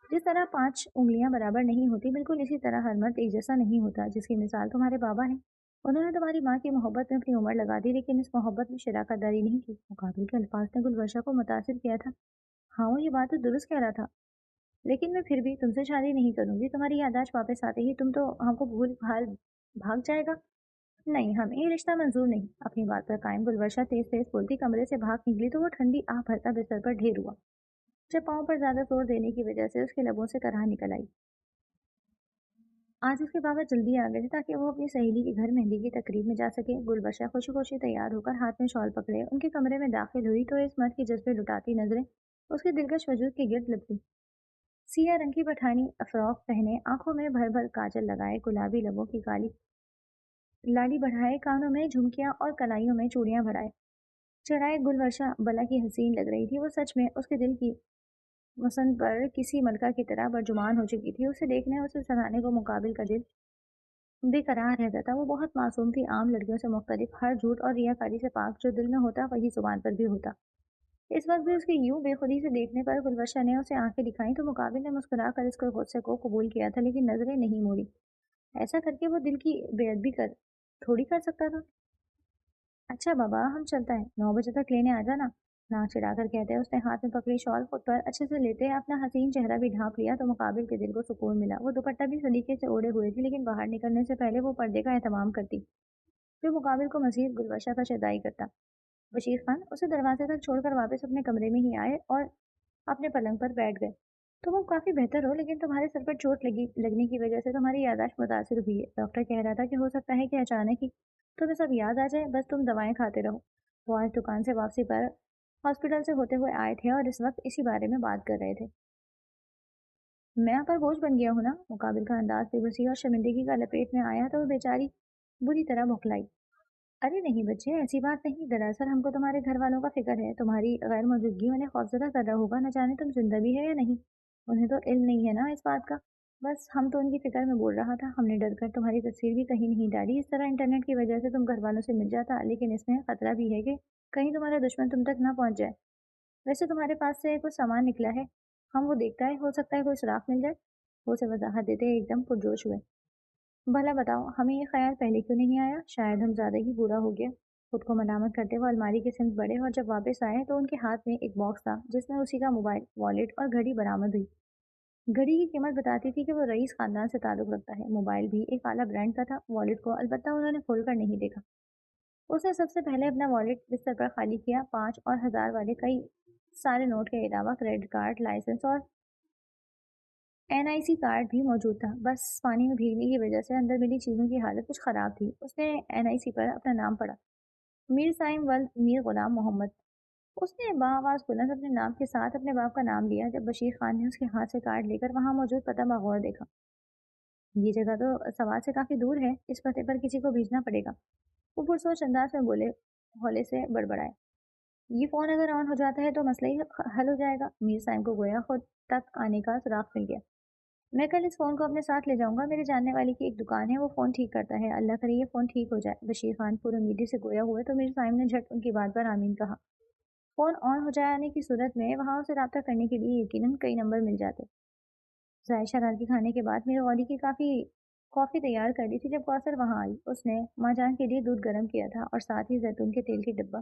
جس طرح 5 انگلیاں برابر نہیں ہوتی، بالکل اسی طرح ہر مرد ایک جیسا نہیں ہوتا، جس کی مثال تمہارے بابا ہیں۔ انہوں نے تمہاری ماں کی محبت میں اپنی عمر لگا دی، لیکن اس محبت میں شراکت داری نہیں کی۔ مقابل کے الفاظ نے گلبرشا کو متاثر کیا تھا۔ ہاں وہ یہ بات تو درست کہہ رہا تھا، لیکن میں پھر بھی تم سے شادی نہیں کروں گی۔ تمہاری یادداشت واپس آتے ہی تم تو ہم کو بھول بھال بھاگ جائے گا۔ نہیں، ہمیں یہ رشتہ منظور نہیں۔ اپنی بات پر قائم گلبرشا تیز تیز بولتی کمرے سے بھاگ نکلی تو وہ ٹھنڈی آہ بھرتا بستر پر ڈھیر ہوا، جب پاؤں پر زیادہ زور دینے کی وجہ سے اس کے لبوں سے کرہا نکل آئی۔ आज उसके बाबा जल्दी आ गए थे ताकि वो अपनी सहेली के घर मेहंदी की तकरीब में जा सके। गुलबशा खुशी खुशी तैयार होकर हाथ में शॉल पकड़े उनके कमरे में दाखिल हुई तो इस मर्द की जज्बे लुटाती नजरें उसके दिलकश वजूद के गिर्द लपटी। सिया रंग की पठानी फ्रॉक पहने, आंखों में भर भर काजल लगाए, गुलाबी लबों की काली लाली बढ़ाए, कानों में झुमकियां और कलाइयों में चूड़ियां भराए चढ़ाए गुलवर्षा बला की हसीन लग रही थी। वो सच में उसके दिल की वसंत पर किसी मलका की तरह बरजुमान हो चुकी थी। उसे देखने, उसे सराहने को मुकाबिल का दिल बेकरार रहता था। वो बहुत मासूम थी, आम लड़कियों से मुख्तलिफ, हर झूठ और रियाकारी से पाक। जो दिल में होता वही जुबान पर भी होता। इस वक्त भी उसके यूं बेखुदी से देखने पर गुलवर्षा ने उसे आंखें दिखाई तो मुकाबिल ने मुस्कुरा कर इसके गुस्से को कबूल किया था, लेकिन नजरें नहीं मोड़ी। ऐसा करके वो दिल की बेअदबी कर थोड़ी कर सकता था। अच्छा बाबा, हम चलता है, 9 बजे तक लेने आ जाना, नाक चिढ़ाकर कहते हैं। उसने हाथ में पकड़ी शॉल खुद पर अच्छे से लेते अपना हसीन चेहरा भी ढांप लिया तो मुकाबिल के दिल को सुकून मिला। वो दुपट्टा भी सलीके से ओढ़े हुए थी, लेकिन बाहर निकलने से पहले वो पर्दे का एहतमाम करती, जो मुकाबिल को मजीद गुलवर्षा का शदाई करता। बशीर खान उसे दरवाजे तक छोड़कर वापस अपने कमरे में ही आए और अपने पलंग पर बैठ गए। तुम अब काफी बेहतर हो, लेकिन तुम्हारे सर पर चोट लगने की वजह से तुम्हारी याददाश्त मुतासिर हुई है। डॉक्टर कह रहा था कि हो सकता है कि अचानक ही तुम्हें सब याद आ जाए, बस तुम दवाएं खाते रहो। वो आज दुकान से वापसी पर हॉस्पिटल से होते हुए आए थे और इस वक्त इसी बारे में बात कर रहे थे। मैं आप पर बोझ बन गया हूं ना? मुकाबिल का अंदाज बेबसी और शर्मिंदगी का लपेट में आया तो वो बेचारी बुरी तरह बौखलाई। अरे नहीं बच्चे, ऐसी बात नहीं। दरअसल हमको तुम्हारे घर वालों का फिक्र है। तुम्हारी गैर मौजूदगी उन्हें खौफजदा कर रहा होगा, न जाने तुम जिंदा भी है या नहीं। उन्हें तो इल्म नहीं है ना इस बात का। बस हम तो उनकी फिक्र में बोल रहा था। हमने डर कर तुम्हारी तस्वीर भी कहीं नहीं डाली। इस तरह इंटरनेट की वजह से तुम घर वालों से मिल जाता, लेकिन इसमें खतरा भी है कि कहीं तुम्हारा दुश्मन तुम तक ना पहुंच जाए। वैसे तुम्हारे पास से कुछ सामान निकला है, हम वो देखता है, हो सकता है कोई सुराग मिल जाए। वो से वजाहत देते एकदम पुरजोश हुए। भला बताओ, हमें ये ख्याल पहले क्यों नहीं आया? शायद हम ज्यादा ही बुरा हो गया। खुद को मलामत करते हुए अलमारी के सिमत बढ़े और जब वापस आए तो उनके हाथ में एक बॉक्स था जिसमें उसी का मोबाइल, वॉलेट और घड़ी बरामद हुई। घड़ी की कीमत बताती थी कि वो रईस खानदान से ताल्लुक रखता है। मोबाइल भी एक आला ब्रांड का था। वॉलेट को अलबत्ता उन्होंने खोलकर नहीं देखा। उसने सबसे पहले अपना वॉलेट बिस्तर पर खाली किया। 5 और 1000 वाले कई सारे नोट के अलावा क्रेडिट कार्ड, लाइसेंस और एनआईसी कार्ड भी मौजूद था। बस पानी में भीगने की वजह से अंदर मिली चीजों की हालत कुछ खराब थी। उसने एनआईसी पर अपना नाम पढ़ा, मीर साइम वल्द मीर गुलाम मोहम्मद। उसने बाआवाज बुलंद अपने नाम के साथ अपने बाप का नाम लिया। जब बशीर खान ने उसके हाथ से कार्ड लेकर वहां मौजूद पता बगौर देखा, ये जगह तो सवाल से काफी दूर है, इस पते पर किसी को भेजना पड़ेगा। वो पुरसोच अंदाज में बोले, हौले से बड़बड़ाए, ये फोन अगर ऑन हो जाता है तो मसला ही हल हो जाएगा। मीर साइम को गोया खुद तक आने का सुराग मिल गया। मैं कल इस फोन को अपने साथ ले जाऊंगा। मेरे जानने वाले की एक दुकान है, वो फोन ठीक करता है। अल्लाह करे ये फोन ठीक हो जाए। बशीर खान पूरे उम्मीदी से गोया हुए तो मीर साइम ने झट उनकी बात पर आमीन कहा। फोन ऑन हो जाने की सूरत में वहां उसे रब्ता करने के लिए यकीनन कई नंबर मिल जाते। जायशा रात के खाने के बाद मेरे वाली की काफी कॉफी तैयार कर ली थी। जब कौसर वहां आई, उसने माँ जान के लिए दूध गर्म किया था और साथ ही जैतून के तेल की डिब्बा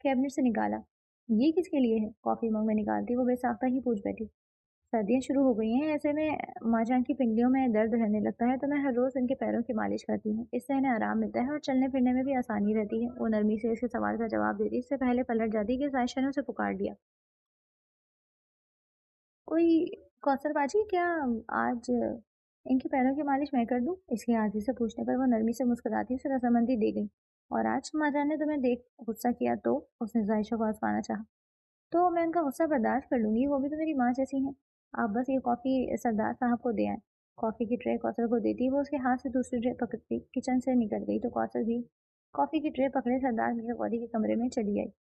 कैबिनेट से निकाला। ये किसके लिए है? कॉफी मग में निकालती वो बेसाख्ता ही पूछ बैठी। सर्दियाँ शुरू हो गई हैं, ऐसे में माँ जान की पिंडलियों में दर्द रहने लगता है तो मैं हर रोज इनके पैरों की मालिश करती हूँ। इससे इन्हें आराम मिलता है और चलने फिरने में भी आसानी रहती है। वो नरमी से इसके सवाल का जवाब देती, इससे पहले पलट जाती कि जायशा ने उसे पुकार लिया। कोई कौसर बाजी, क्या आज इनके पैरों की मालिश मैं कर दूं? इसके आदि से पूछने पर वो नरमी से मुस्कुराती उसे रजामंदी दे गई। और आज माँ जान ने तुम्हें देख गुस्सा किया तो? उसने जायशा को आजमाना चाहा। तो मैं उनका गुस्सा बर्दाश्त कर लूंगी, वो भी तो मेरी माँ जैसी हैं। आप बस ये कॉफ़ी सरदार साहब को दे आए। कॉफ़ी की ट्रे कौसर को देती वो उसके हाथ से दूसरी ट्रे पकड़ती किचन से निकल गई तो कौसर भी कॉफ़ी की ट्रे पकड़े सरदार मीर गौरी के कमरे में चली आई।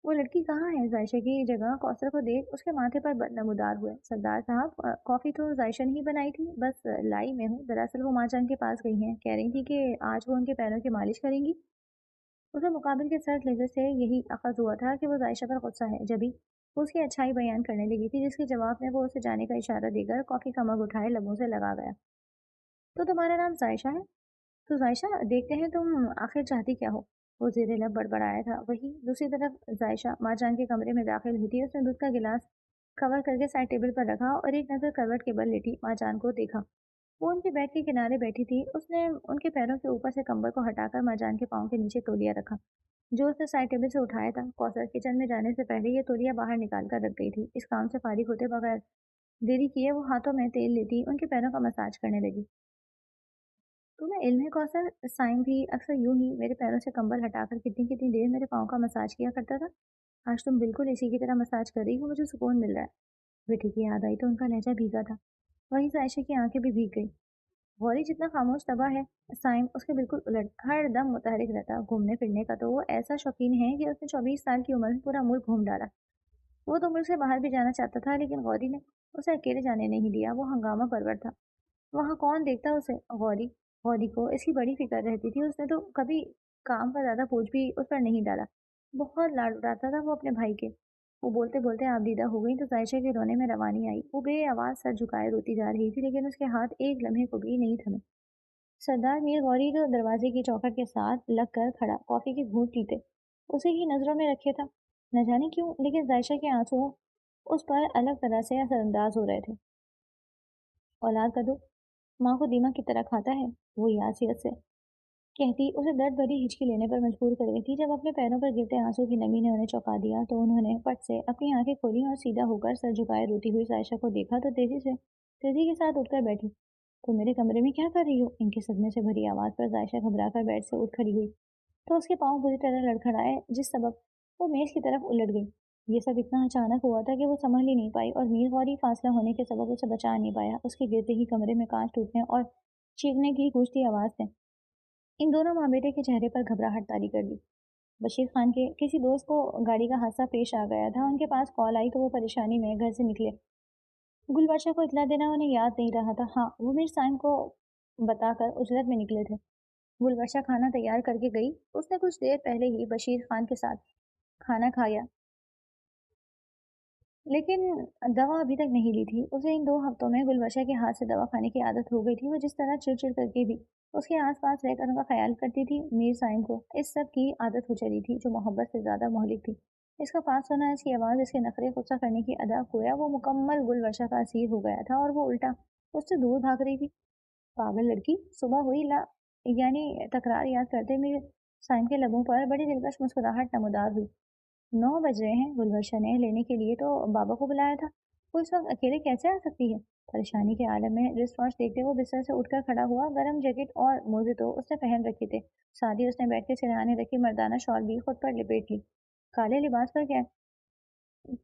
वो लड़की कहाँ है? जायशा की जगह कौसर को देख उसके माथे पर नमूदार हुए। सरदार साहब, कॉफ़ी तो जायशा ने ही बनाई थी, बस लाई मैं हूँ। दरअसल वो माँ जान के पास गई हैं, कह रही थी कि आज वो उनके पैरों की मालिश करेंगी। उसे मुकाबिल के सर्द लहजे से यही अखज़ हुआ था कि वो जायशा पर गुस्सा है। जभी वो उसकी अच्छाई बयान करने लगी थी, जिसके जवाब में वो उसे जाने का इशारा देकर कॉफ़ी का मग उठाए लबों से लगा गया। तो तुम्हारा नाम जायशा है? तो जायशा, देखते हैं तुम आखिर चाहती क्या हो? वो ज़ेरे लब बड़बड़ाया था। वही दूसरी तरफ जायशा माँ जान के कमरे में दाखिल हुई थी। उसने दूध का गिलास कवर करके साइड टेबल पर रखा और एक नज़र करवट के बल लेटी माँ जान को देखा। वो उनके बेड के किनारे बैठी थी। उसने उनके पैरों के ऊपर से कंबल को हटाकर माँ जान के पाँव के नीचे तौलिया रखा, जो उसने साइड टेबल से उठाया था। कौसर किचन में जाने से पहले ये तौलिया बाहर निकाल कर रख गई थी। इस काम से फारिग होते बगैर देरी किए वो हाथों में तेल लेती उनके पैरों का मसाज करने लगी। तुम्हें इल्म है कौसर, साइम भी अक्सर यूं ही मेरे पैरों से कंबल हटाकर कितनी कितनी देर मेरे पाँव का मसाज किया करता था। आज तुम बिल्कुल इसी की तरह मसाज कर रही हो, मुझे सुकून मिल रहा है। बेटी की याद आई तो उनका लहजा भीगा था। वहीं से आयशा की आंखें भी भीग गई। गौरी जितना खामोश तबाह है, साइम उसके बिल्कुल उलट हर दम मुतहरिक रहता। घूमने फिरने का तो वो ऐसा शौकीन है कि उसने 24 साल की उम्र में पूरा मुल्क घूम डाला। वो तो मुल्क से बाहर भी जाना चाहता था, लेकिन गौरी ने उसे अकेले जाने नहीं दिया। वो हंगामा परवर था। वहाँ कौन देखता उसे? गौरी। गौरी को इसकी बड़ी फिक्र रहती थी। उसने तो कभी काम का ज्यादा बोझ भी उस पर नहीं डाला। बहुत लाड उड़ाता था वो अपने भाई के। वो बोलते बोलते आबदीदा हो गई तो जायशा के रोने में रवानी आई। वो बेआवाज सर झुकाए रोती जा रही थी, लेकिन उसके हाथ एक लम्हे को भी नहीं थमे। सरदार मीर गौरी जो दरवाजे की चौखट के साथ लग कर खड़ा कॉफी के घूंट पीते उसे ही नजरों में रखे था। न जाने क्यों, लेकिन जायशा के आंसू उस पर अलग तरह से असरअंदाज हो रहे थे। औलाद का दुख माँ को दीमक की तरह खाता है, वो यासियत से कहती उसे दर्द भरी हिचकी लेने पर मजबूर कर गई थी। जब अपने पैरों पर गिरते आंसू की नमी ने उन्हें चौंका दिया तो उन्होंने पट से अपनी आंखें खोली और सीधा होकर सर झुकाए रोती हुई सायशा को देखा तो तेजी के साथ उठकर बैठी। तो मेरे कमरे में क्या कर रही हो? इनके सदमे से भरी आवाज पर जायशा घबराकर बेड से उठ खड़ी हुई तो उसके पांव बुरी तरह लड़खड़ाए, जिस सबब वो मेज की तरफ उलट गई। ये सब इतना अचानक हुआ था कि वो संभल ही नहीं पाई और मीर गौरी फासला होने के सबब उसे बचा नहीं पाया। उसके गिरते ही कमरे में कांच टूटने और चीखने की गूंजती आवाज ने इन दोनों माँ बेटे के चेहरे पर घबराहट तारी कर दी। बशीर खान के किसी दोस्त को गाड़ी का हादसा पेश आ गया था। उनके पास कॉल आई तो वो परेशानी में घर से निकले। गुलवर्षा को इतला देना उन्हें याद नहीं रहा था। हाँ, वो मीर साइम को बताकर उजरत में निकले थे। गुलवर्षा खाना तैयार करके गई। उसने कुछ देर पहले ही बशीर खान के साथ खाना खाया, लेकिन दवा अभी तक नहीं ली थी। उसे इन 2 हफ्तों में गुलवर्षा के हाथ से दवा खाने की आदत हो गई थी। वो जिस तरह चिड़चिड़ करके भी उसके आसपास रहकर उनका ख्याल करती थी, मीर साइम को इस सब की आदत हो चली थी, जो मोहब्बत से ज्यादा मोहलिक थी। इसका पास होना, इसकी आवाज, इसके नखरे गुस्सा करने की अदा, गोया वो मुकम्मल गुलवर्षा का असीर हो गया था और वो उल्टा उससे दूर भाग रही थी। पागल लड़की। सुबह हुई ला यानी तकरार याद करते मीर साइम के लबों पर बड़ी दिलकश मुस्कुराहट नमूदार हुई। 9 बज रहे हैं। गुलवर्षा ने लेने के लिए तो बाबा को बुलाया था। वो इस वक्त अकेले कैसे आ सकती है? परेशानी के आलम में रिस्ट वॉच देखते वो बिस्तर से उठकर खड़ा हुआ। गरम जैकेट और मोजे तो उसने पहन रखे थे, साथ ही उसने बैठ के सिरहाने रखी मर्दाना शॉल भी खुद पर लिपेट ली। काले लिबास पर क्या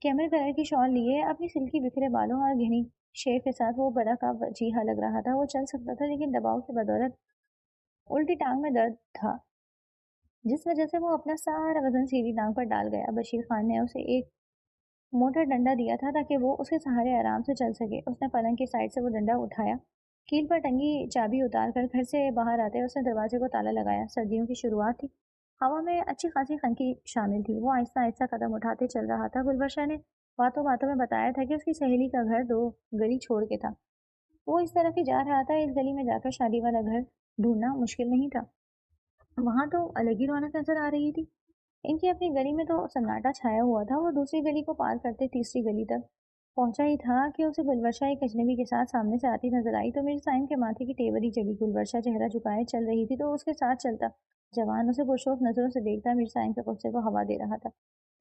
कैमल कलर की शॉल लिए अपनी सिल्की बिखरे बालों और घनी शेव के साथ वो बड़ा का वजीहा लग रहा था। वो चल सकता था, लेकिन दबाव की बदौलत उल्टी टांग में दर्द था, जिस वजह से वो अपना सारा वजन सीधी टांग पर डाल गया। बशीर खान ने उसे एक मोटा डंडा दिया था ताकि वो उसके सहारे आराम से चल सके। उसने पलंग की साइड से वो डंडा उठाया, कील पर टंगी चाबी उतार कर घर से बाहर आते उसने दरवाजे को ताला लगाया। सर्दियों की शुरुआत थी। हवा में अच्छी खासी खनकी शामिल थी। वो आहिस्ता आहिस्ता कदम उठाते चल रहा था। गुलवर्षा ने बातों बातों में बताया था कि उसकी सहेली का घर 2 गली छोड़ के था। वो इस तरफ ही जा रहा था। इस गली में जाकर शादी वाला घर ढूंढना मुश्किल नहीं था। वहां तो अलग ही रौनक नजर आ रही थी। इनकी अपनी गली में तो सन्नाटा छाया हुआ था। वो दूसरी गली को पार करते तीसरी गली तक पहुंचा ही था कि उसे गुलवर्षा एक अजनबी के साथ सामने से आती नजर आई। तो मेरे साइम के माथे की तेवरी चढ़ी। गुलवर्षा चेहरा झुकाए चल रही थी तो उसके साथ चलता जवान उसे पुरशौक नजरों से देखता मीर साइम के गुस्से को हवा दे रहा था।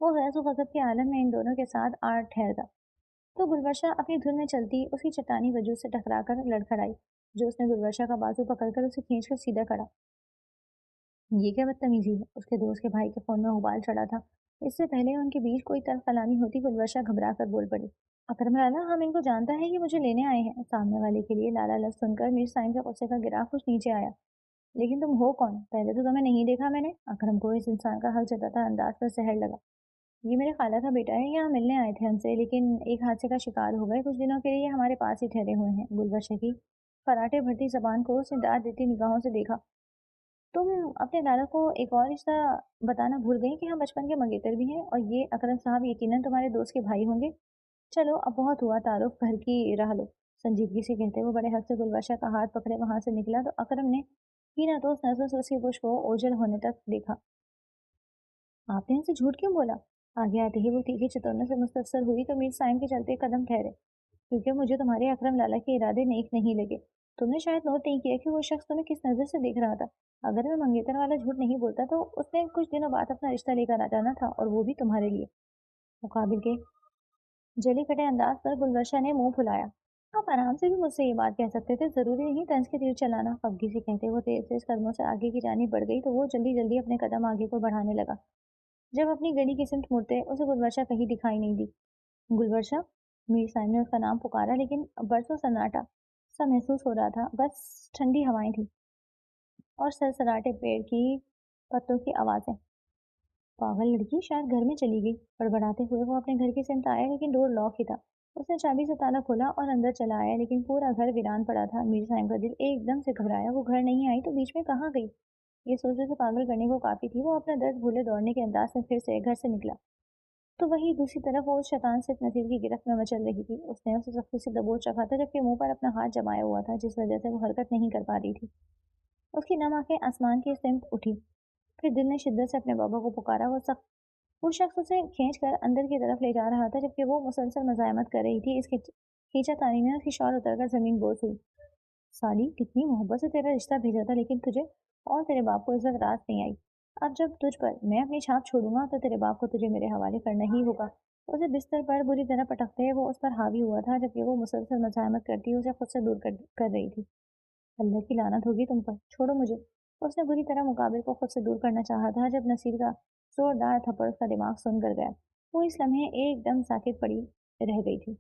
वो गैस व गजब के आलम में इन दोनों के साथ आ ठहरता तो गुलवर्षा अपनी धुन में चलती उसकी चट्टानी वजूद से टकराकर लड़खड़ाई, जो उसने गुलवर्षा का बाजू पकड़कर उसे खींचकर सीधा करा। ये क्या बदतमीजी है? उसके दोस्त के भाई के फोन में उबाल चढ़ा था। इससे पहले उनके बीच कोई तल्ख कलामी होती, गुलवर्षा घबरा कर बोल पड़ी। अकरम लाला, हम इनको जानता है, ये मुझे लेने आए हैं। सामने वाले के लिए लाला लफ्ज सुनकर मीर साइम का गुस्से का गिरा कुछ नीचे आया। लेकिन तुम हो कौन? पहले तो तुम्हें नहीं देखा मैंने। अकरम को इस इंसान का हक जताता अंदाज पर जहर लगा। ये मेरे खाला का बेटा है, यहाँ मिलने आए थे हमसे, लेकिन एक हादसे का शिकार हो गए। कुछ दिनों के लिए हमारे पास ही ठहरे हुए हैं। गुलवर्षा की फराटे भरती जबान को उसने दाद देती निगाहों से देखा। तुम अपने लाला को एक और रिश्ता बताना भूल गई कि हम बचपन के मंगेतर भी हैं, और ये अकरम साहब यकीनन तुम्हारे दोस्त के भाई होंगे। चलो अब बहुत हुआ तारुफ, घर की राह लो। संजीदगी से कहते वो बड़े हक से गुलवर्षा का हाथ पकड़े वहां से निकला तो अकरम ने हीना दोस्त नजरों से उसके पुष्प को ओझल होने तक देखा। आपने इनसे झूठ क्यों बोला? आगे आते ही वो तीखे चतुरने से मुस्तफसर हुई तो मीर साइम के चलते कदम ठहरे। क्योंकि मुझे तुम्हारे अकरम लाला के इरादे नेक नहीं लगे। तुमने शायद नोट नहीं किया कि वो शख्स तुम्हें किस नजर से देख रहा था। अगर मैं मंगेतर वाला झूठ नहीं बोलता तो उसने कुछ दिनों बाद अपना रिश्ता लेकर आ जाना था, और वो भी तुम्हारे लिए। मुकाबिल के जली कटे अंदाज पर गुलवर्षा ने मुंह फुलाया। आप आराम से भी मुझसे ये बात कह सकते थे, ज़रूरी नहीं तंज के तीर चलाना। पबगी से कहते वो तेज तेज कदमों से आगे की जानी बढ़ गई तो वो जल्दी जल्दी अपने कदम आगे को बढ़ाने लगा। जब अपनी गली की सिमत मुड़ते उसे गुलवर्षा कहीं दिखाई नहीं दी। गुलवर्षा? मीर साहब ने उसका नाम पुकारा, लेकिन बरसों सन्नाटा सा महसूस हो रहा था। बस ठंडी हवाएं थी और सरसराटे पेड़ की पत्तों की आवाज़ें। पागल लड़की शायद घर में चली गई। बड़बड़ाते हुए वो अपने घर की सिमत आया, लेकिन डोर लॉक ही था। उसने चाबी से ताला खोला और अंदर चला आया, लेकिन पूरा घर वीरान पड़ा था। मीर साहब का दिल एकदम से घबराया। वो घर नहीं आई तो बीच में कहाँ गई? ये सोचने से पागल करने को काफी थी। वो अपना दर्द भूले दौड़ने के अंदाज में फिर से घर से निकला, तो वही दूसरी तरफ वो उस शैतान से नसीर की गिरफ्त में मचल रही थी। उसने उसे सख्ती से दबोच रखा था, जबकि मुंह पर अपना हाथ जमाया हुआ था, जिस वजह से वो हरकत नहीं कर पा रही थी। उसकी नम आंखें आसमान की सिमत उठी। फिर दिल ने शिद्दत से अपने बाबा को पुकारा। वो शख्स उसे खींच कर अंदर की तरफ ले जा रहा था, जबकि वो मुसलसल मज़ाहमत कर रही थी। इसके खींचातानी में उसकी शॉल उतरकर जमीन बोझ हुई। साली, कितनी मोहब्बत से तेरा रिश्ता भेजा था, लेकिन तुझे और तेरे बाप को इस वक्त रास नहीं आई। अब जब तुझ पर मैं अपनी छाप छोड़ूंगा तो तेरे बाप को तुझे मेरे हवाले करना ही होगा। उसे बिस्तर पर बुरी तरह पटकते वो उस पर हावी हुआ था, जबकि वो मुसलसल मज़ाहमत करती उसे खुद से दूर कर रही थी। अल्लाह की लानत होगी तुम पर, छोड़ो मुझे। उसने बुरी तरह मुकाबिल को खुद से दूर करना चाहा था, जब नसीर का जोरदार थप्पड़ उसका दिमाग सुन कर गया। वो इस लम्हे एकदम साकित पड़ी रह गई थी।